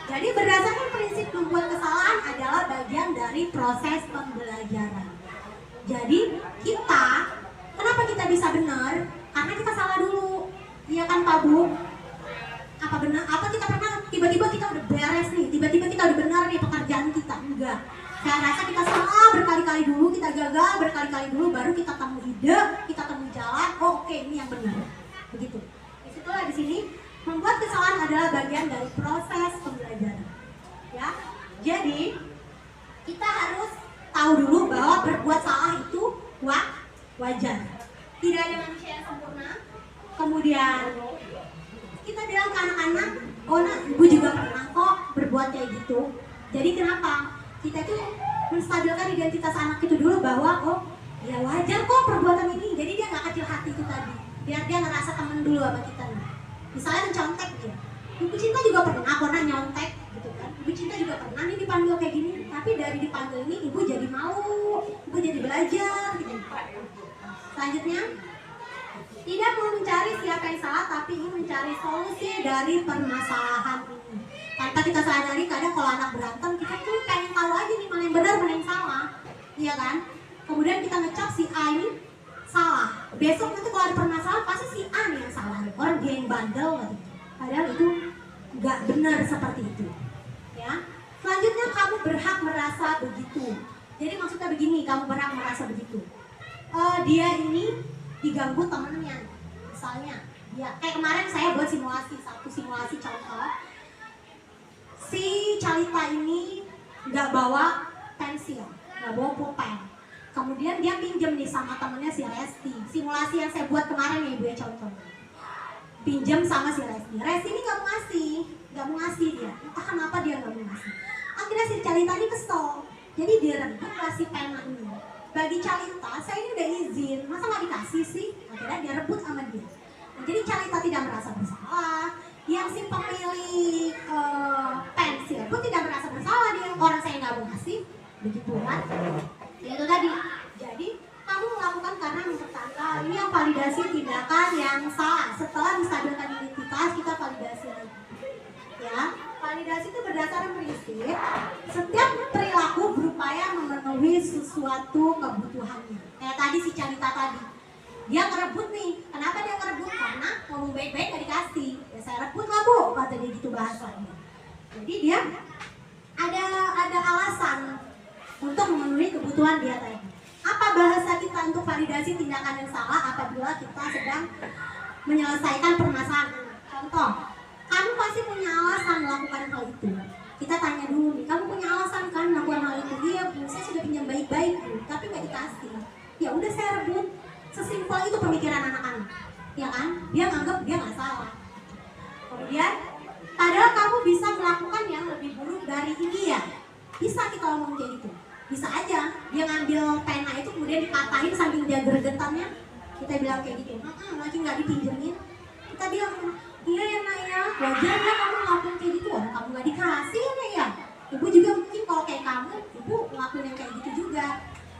Jadi berdasarkan prinsip membuat kesalahan adalah bagian dari proses pembelajaran. Jadi kita, kenapa kita bisa benar? Karena kita salah dulu. Iya kan Pak Bu? Apa benar? Apa kita pernah tiba-tiba kita udah beres nih, tiba-tiba kita udah benar nih pekerjaan kita? Enggak. Saya rasa kita salah berkali-kali dulu, kita gagal berkali-kali dulu, baru kita temu ide, kita temu jalan. Oh, oke, ini yang benar. Begitu. Disitulah di sini membuat kesalahan adalah bagian dari proses pembelajaran. Ya. Jadi kita harus tahu dulu bahwa berbuat salah itu wajar. Tidak ada manusia yang sempurna. Kemudian kita bilang ke anak-anak, oh nah, ibu juga pernah kok berbuat kayak gitu. Jadi kenapa? Kita itu menstabilkan identitas anak itu dulu bahwa oh ya wajar kok perbuatan ini. Jadi dia nggak kecil hati itu tadi. Biar dia ngerasa temen dulu sama kita nih. Misalnya mencontek dia. Ibu Cinta juga pernah nyontek gitu kan. Ibu Cinta juga pernah nih dipanggil kayak gini. Tapi dari dipanggil ini ibu jadi mau, ibu jadi belajar gitu. Selanjutnya, tidak mau mencari siapa yang salah, tapi ingin mencari solusi dari permasalahan ini. Tanpa kita sadari, kadang kalau anak berantem, kita tuh pengen tahu aja nih mana yang benar, mana yang salah. Iya kan? Kemudian kita ngecap si A ini salah. Besok nanti kalau ada permasalahan, pasti si A nih yang salah. Orang dia yang bandel gitu. Padahal itu nggak benar seperti itu. Ya. Selanjutnya, kamu berhak merasa begitu. Jadi maksudnya begini, kamu berhak merasa begitu. Dia ini diganggu temennya, misalnya ya kayak kemarin saya buat satu simulasi contoh, si Calita ini nggak bawa pensil, nggak bawa pulpen, kemudian dia pinjem nih sama temennya si Resti. Simulasi yang saya buat kemarin ya Ibu ya, contoh pinjem sama si Resti. Resti ini nggak mau ngasih dia, entah kenapa dia nggak mau ngasih. Akhirnya si Calita ini kesel, jadi dia rebut kasih pena ini. Bagi Calita, saya ini udah izin, masa nggak dikasih sih? Akhirnya dia rebut sama dia. Nah, jadi Calita tidak merasa bersalah. Yang si pemilik pensil pun tidak merasa bersalah, dia orang saya nggak mau ngasih, begitu kan? Ya itu tadi. Jadi kamu melakukan karena mempertahankan. Ini yang validasi tindakan yang salah. Setelah menstabilkan identitas, kita validasi lagi. Ya, validasi itu berdasarkan prinsip setiap perilaku berupaya memenuhi sesuatu kebutuhannya. Kayak tadi si Calita tadi, dia ngerebut nih. Kenapa dia ngerebut? Karena ngomong baik-baik gak dikasih. Ya saya rebut lah Bu, kata dia gitu bahasanya. Jadi dia ada alasan untuk memenuhi kebutuhan dia tadi. Apa bahasa kita untuk validasi tindakan yang salah apabila kita sedang menyelesaikan permasalahan? Contoh, kamu pasti punya alasan melakukan hal itu. Kita tanya dulu nih, kamu punya alasan kan melakukan hal itu? Iya Bu, saya sudah pinjam baik-baik Bu, tapi nggak dikasih. Ya udah saya rebut. Sesimpel itu pemikiran anak-anak, ya kan? Dia nganggap dia nggak salah. Kemudian, padahal kamu bisa melakukan yang lebih buruk dari ini ya. Bisa kita ngomong kayak gitu. Bisa aja dia ngambil pena itu kemudian dipatahin sambil dia gregetannya. Kita bilang kayak gitu, lagi nggak dipinjemin. Kita bilang, iya ya Nak ya, wajar ya kamu ngelakuin kayak gitu, orang kamu nggak dikasih ya ya. Ibu juga mungkin kalau kayak kamu, ibu ngelakuin yang kayak gitu juga.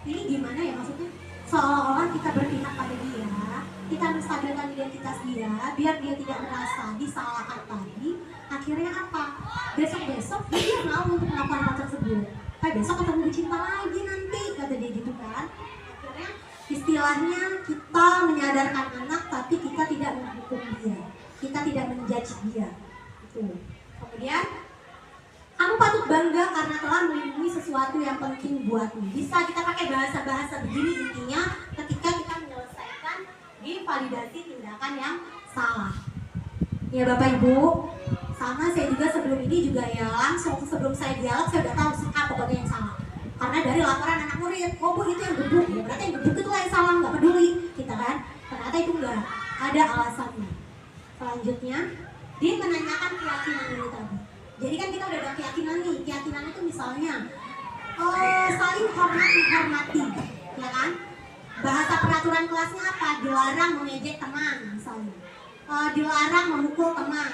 Ini gimana ya maksudnya? Seolah-olah kita berpihak pada dia, kita menstabilkan identitas dia, biar dia tidak merasa disalahkan tadi. Akhirnya apa? Besok-besok dia mau untuk melakukan hal tersebut. Besok ketemu cinta lagi nanti, kata dia gitu kan. Akhirnya istilahnya kita menyadarkan anak, tapi kita tidak menghukum dia. Kita tidak menjudge dia. Itu. Kemudian kamu patut bangga karena telah melindungi sesuatu yang penting buatmu. Bisa kita pakai bahasa-bahasa begini intinya ketika kita menyelesaikan di validasi tindakan yang salah. Ya Bapak Ibu, sama saya juga sebelum ini juga ya langsung sebelum saya dialog saya udah tahu apa pokoknya yang salah. Karena dari laporan anak murid, oh Bu itu yang gebuk, ya berarti yang gebuk itu Ternyata itu enggak, ada alasannya. Selanjutnya, dia menanyakan keyakinan ini tadi. Jadi kan kita udah ada keyakinan nih, keyakinan itu misalnya saling hormat menghormati, ya kan? Bahasa peraturan kelasnya apa? Dilarang mengejek teman, misalnya. Dilarang memukul teman.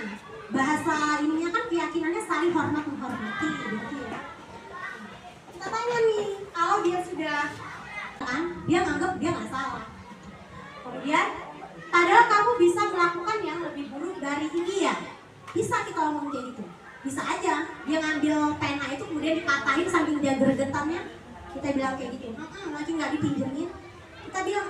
Bahasa ininya kan keyakinannya saling hormat menghormati, gitu ya. Kita tanya nih, kalau dia sudah kan, dia nganggap dia nggak salah. Kemudian, padahal kamu bisa melakukan yang lebih buruk dari ini ya. Bisa kita ngomong kayak gitu. Bisa aja dia ngambil pena itu kemudian dipatahin sambil dia gregetannya. Kita bilang kayak gitu, lagi nggak dipinjemin. Kita bilang,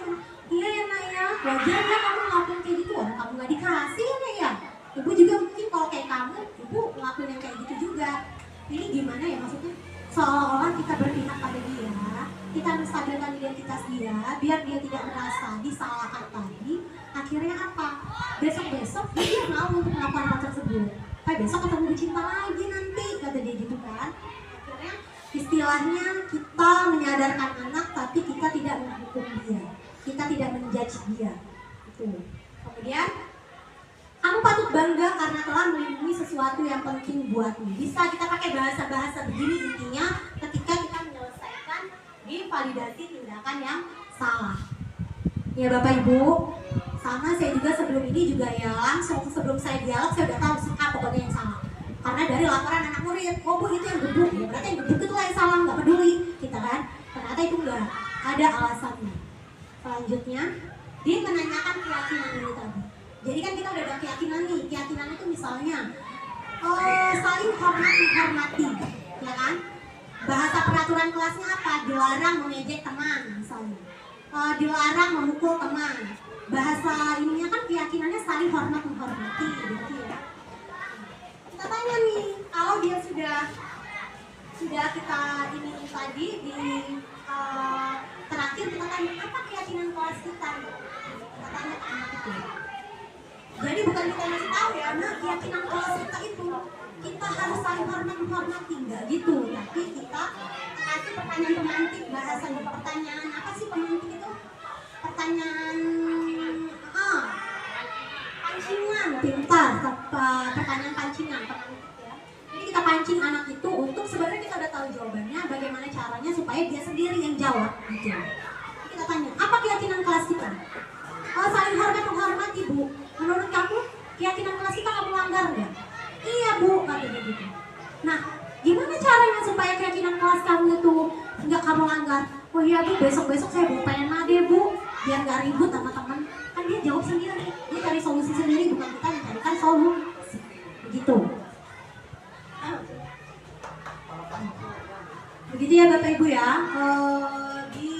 iya ya Naya, wajar ya kamu ngelakuin kayak gitu. Orang kamu nggak dikasih ya ya. Ibu juga mungkin kalau kayak kamu, ibu ngelakuin yang kayak gitu juga. Ini gimana ya maksudnya? Seolah-olah kita berpihak pada dia, kita menstabilkan identitas dia, biar dia tidak merasa disalahkan tadi. Akhirnya apa? Besok-besok dia mau untuk melakukan hal tersebut. Besok ketemu cinta lagi nanti, kata dia gitu kan. Akhirnya istilahnya kita menyadarkan anak, tapi kita tidak menghukum dia, kita tidak menjudge dia. Itu. Kemudian kamu patut bangga karena telah melindungi sesuatu yang penting buatmu. Bisa kita pakai bahasa-bahasa begini intinya ketika kita menyelesaikan validasi tindakan yang salah. Ya Bapak Ibu, sama saya juga sebelum ini juga ya langsung sebelum saya dialog saya udah tahu sikap pokoknya yang salah. Karena dari laporan anak murid, oh Bu itu yang gebuk, ya berarti yang gebuk itu lah yang salah, nggak peduli kita kan. Ternyata itu enggak, ada alasannya. Selanjutnya, dia menanyakan keyakinan ini tadi. Jadi kan kita udah ada keyakinan nih, keyakinan itu misalnya saling hormat menghormati, ya kan? Bahasa peraturan kelasnya apa? Dilarang mengejek teman, misalnya. Dilarang memukul teman. Bahasa ininya kan keyakinannya saling hormat menghormati, gitu ya. Kita tanya nih, kalau dia sudah kita ini tadi di terakhir kita tanya apa keyakinan kelas kita? Kita tanya ke anak itu. Jadi bukan kita ngasih tahu ya, nah keyakinan kelas kita itu kita harus saling hormat menghormati, enggak gitu. Tapi kita kasih pertanyaan pemantik, bahasanya pertanyaan apa sih pemantik itu? Pertanyaan pancingan, pintar, pertanyaan pancingan, pemantik ya. Jadi kita pancing anak itu untuk sebenarnya kita udah tahu jawabannya, bagaimana caranya supaya dia sendiri yang jawab gitu. Jadi kita tanya, apa keyakinan kelas kita? Saling hormat menghormati Bu. Menurut kamu keyakinan kelas kita kamu langgar nggak? Iya Bu, kata dia gitu. Nah, gimana caranya supaya keyakinan kelas kamu itu nggak kamu langgar? Oh iya Bu, besok-besok saya bawa pena deh Bu, biar nggak ribut sama teman. Kan dia jawab sendiri, dia cari solusi sendiri, bukan kita yang carikan solusi. Begitu. Begitu ya Bapak Ibu ya. Di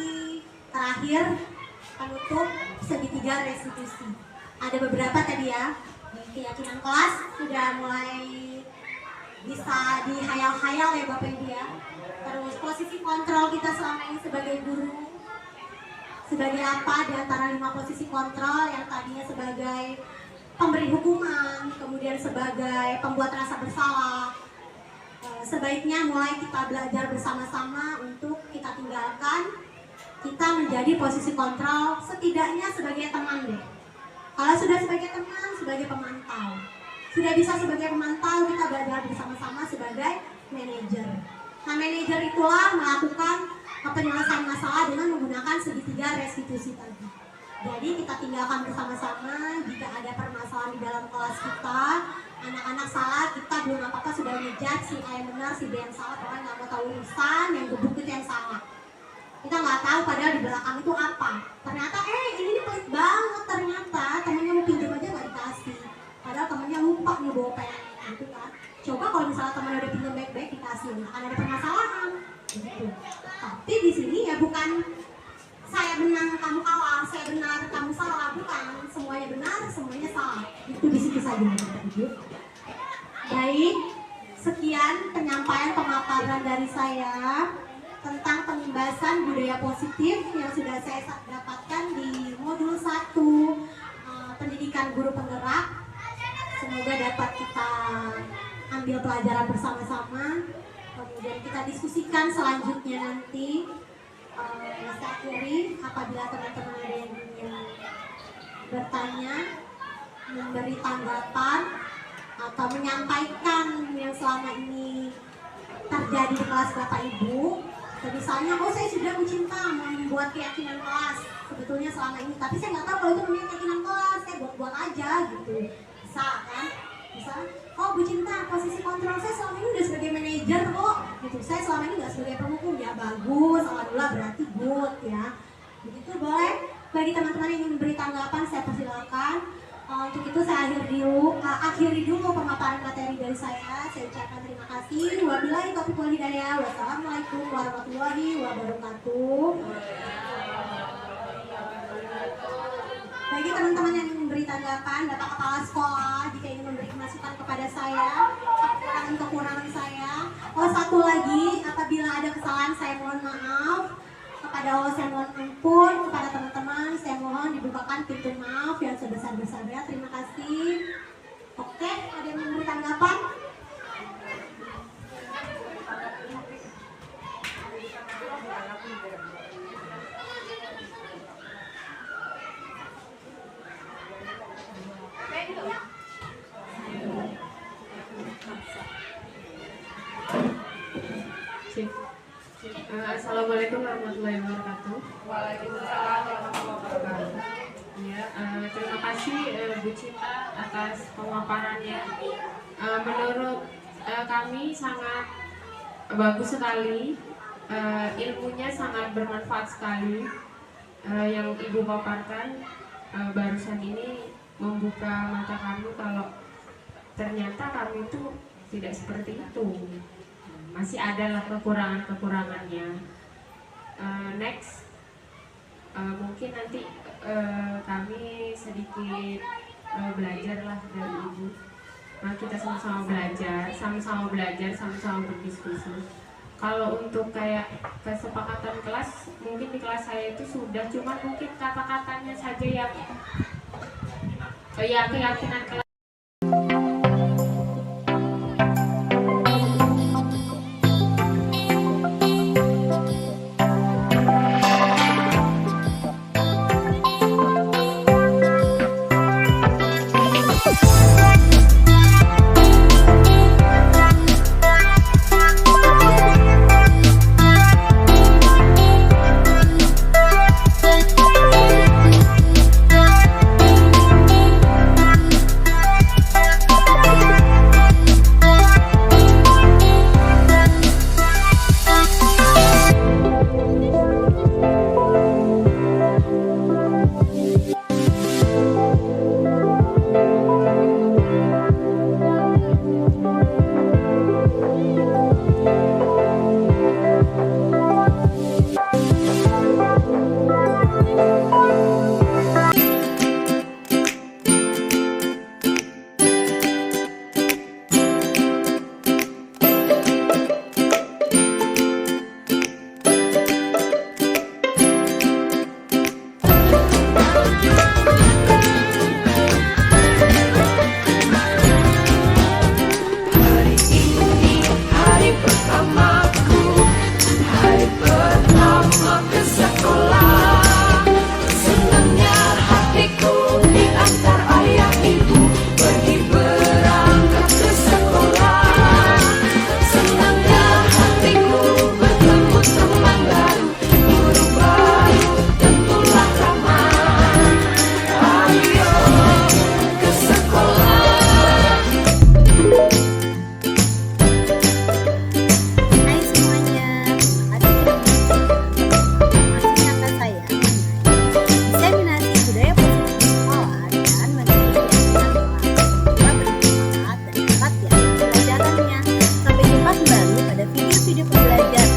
terakhir penutup segitiga restitusi. Ada beberapa tadi ya, keyakinan kelas sudah mulai bisa dihayal-hayal ya Bapak Ibu ya. Terus posisi kontrol kita selama ini sebagai guru, sebagai apa di antara 5 posisi kontrol yang tadinya sebagai pemberi hukuman, kemudian sebagai pembuat rasa bersalah. Sebaiknya mulai kita belajar bersama-sama untuk kita tinggalkan, kita menjadi posisi kontrol setidaknya sebagai teman deh. Kalau sudah sebagai teman, sebagai pemantau. Sudah bisa sebagai pemantau, kita belajar bersama-sama sebagai manajer. Nah, manajer itulah melakukan penyelesaian masalah dengan menggunakan segitiga restitusi tadi. Jadi kita tinggalkan bersama-sama. Jika ada permasalahan di dalam kelas kita, anak-anak salah, kita belum apa-apa sudah ngejudge si A yang benar, si B yang salah, orang nggak mau tahu urusan, yang gebuk itu yang salah. Kita nggak tahu padahal di belakang itu apa. Ternyata ini pelit banget, ternyata temennya mau pinjam aja nggak dikasih. Padahal temennya lupa nih bawa pena gitu kan. Coba kalau misalnya temennya udah pinjam baik-baik dikasih, akan ada permasalahan. Gitu. Tapi di sini ya bukan saya menang kamu kalah, saya benar kamu salah, bukan. Semuanya benar, semuanya salah. Itu di situ saja Bapak Ibu. Baik, sekian penyampaian pemaparan dari saya tentang pembahasan budaya positif yang sudah saya dapatkan di modul 1 pendidikan guru penggerak. Semoga dapat kita ambil pelajaran bersama-sama, kemudian kita diskusikan selanjutnya nanti. Saya akhiri apabila teman-teman ada yang ingin bertanya, memberi tanggapan, atau menyampaikan yang selama ini terjadi di kelas Bapak Ibu. Misalnya, oh saya sudah Bu Cinta membuat keyakinan kelas sebetulnya selama ini, tapi saya nggak tahu kalau itu namanya keyakinan kelas, saya buat-buat aja gitu. Bisa kan? Misalnya, oh Bu Cinta, posisi kontrol saya selama ini udah sebagai manajer kok gitu, saya selama ini nggak sebagai penghukum. Ya bagus, alhamdulillah, berarti good ya. Begitu boleh. Bagi teman-teman yang ingin memberi tanggapan, saya persilakan. Untuk itu saya akhiri dulu pemaparan materi dari saya. Saya ucapkan terima kasih. Wabillahi taufiq wal hidayah. Wassalamualaikum warahmatullahi wabarakatuh. Bagi teman-teman yang ingin memberi tanggapan, Bapak Kepala Sekolah jika ingin memberi masukan kepada saya, kekurangan saya. Oh, satu lagi, apabila ada kesalahan saya mohon maaf. Kepada Allah saya mohon ampun, kepada teman-teman saya mohon dibukakan pintu maaf yang sebesar-besarnya. Terima kasih. Oke, ada yang memberi tanggapan? Assalamualaikum warahmatullahi wabarakatuh. Waalaikumsalam warahmatullahi wabarakatuh. Ya, terima kasih Bu Cinta atas pemaparannya. Menurut kami sangat bagus sekali, ilmunya sangat bermanfaat sekali. Yang Ibu paparkan barusan ini membuka mata kami kalau ternyata kami itu tidak seperti itu. Masih adalah kekurangannya. Next, mungkin nanti kami sedikit belajar lah dari Ibu. Nah, kita sama-sama belajar, sama-sama berdiskusi. Kalau untuk kayak kesepakatan kelas, mungkin di kelas saya itu sudah, cuma mungkin kata-katanya saja yang keyakinan kelas. Sampai jumpa kembali pada video-video pembelajaran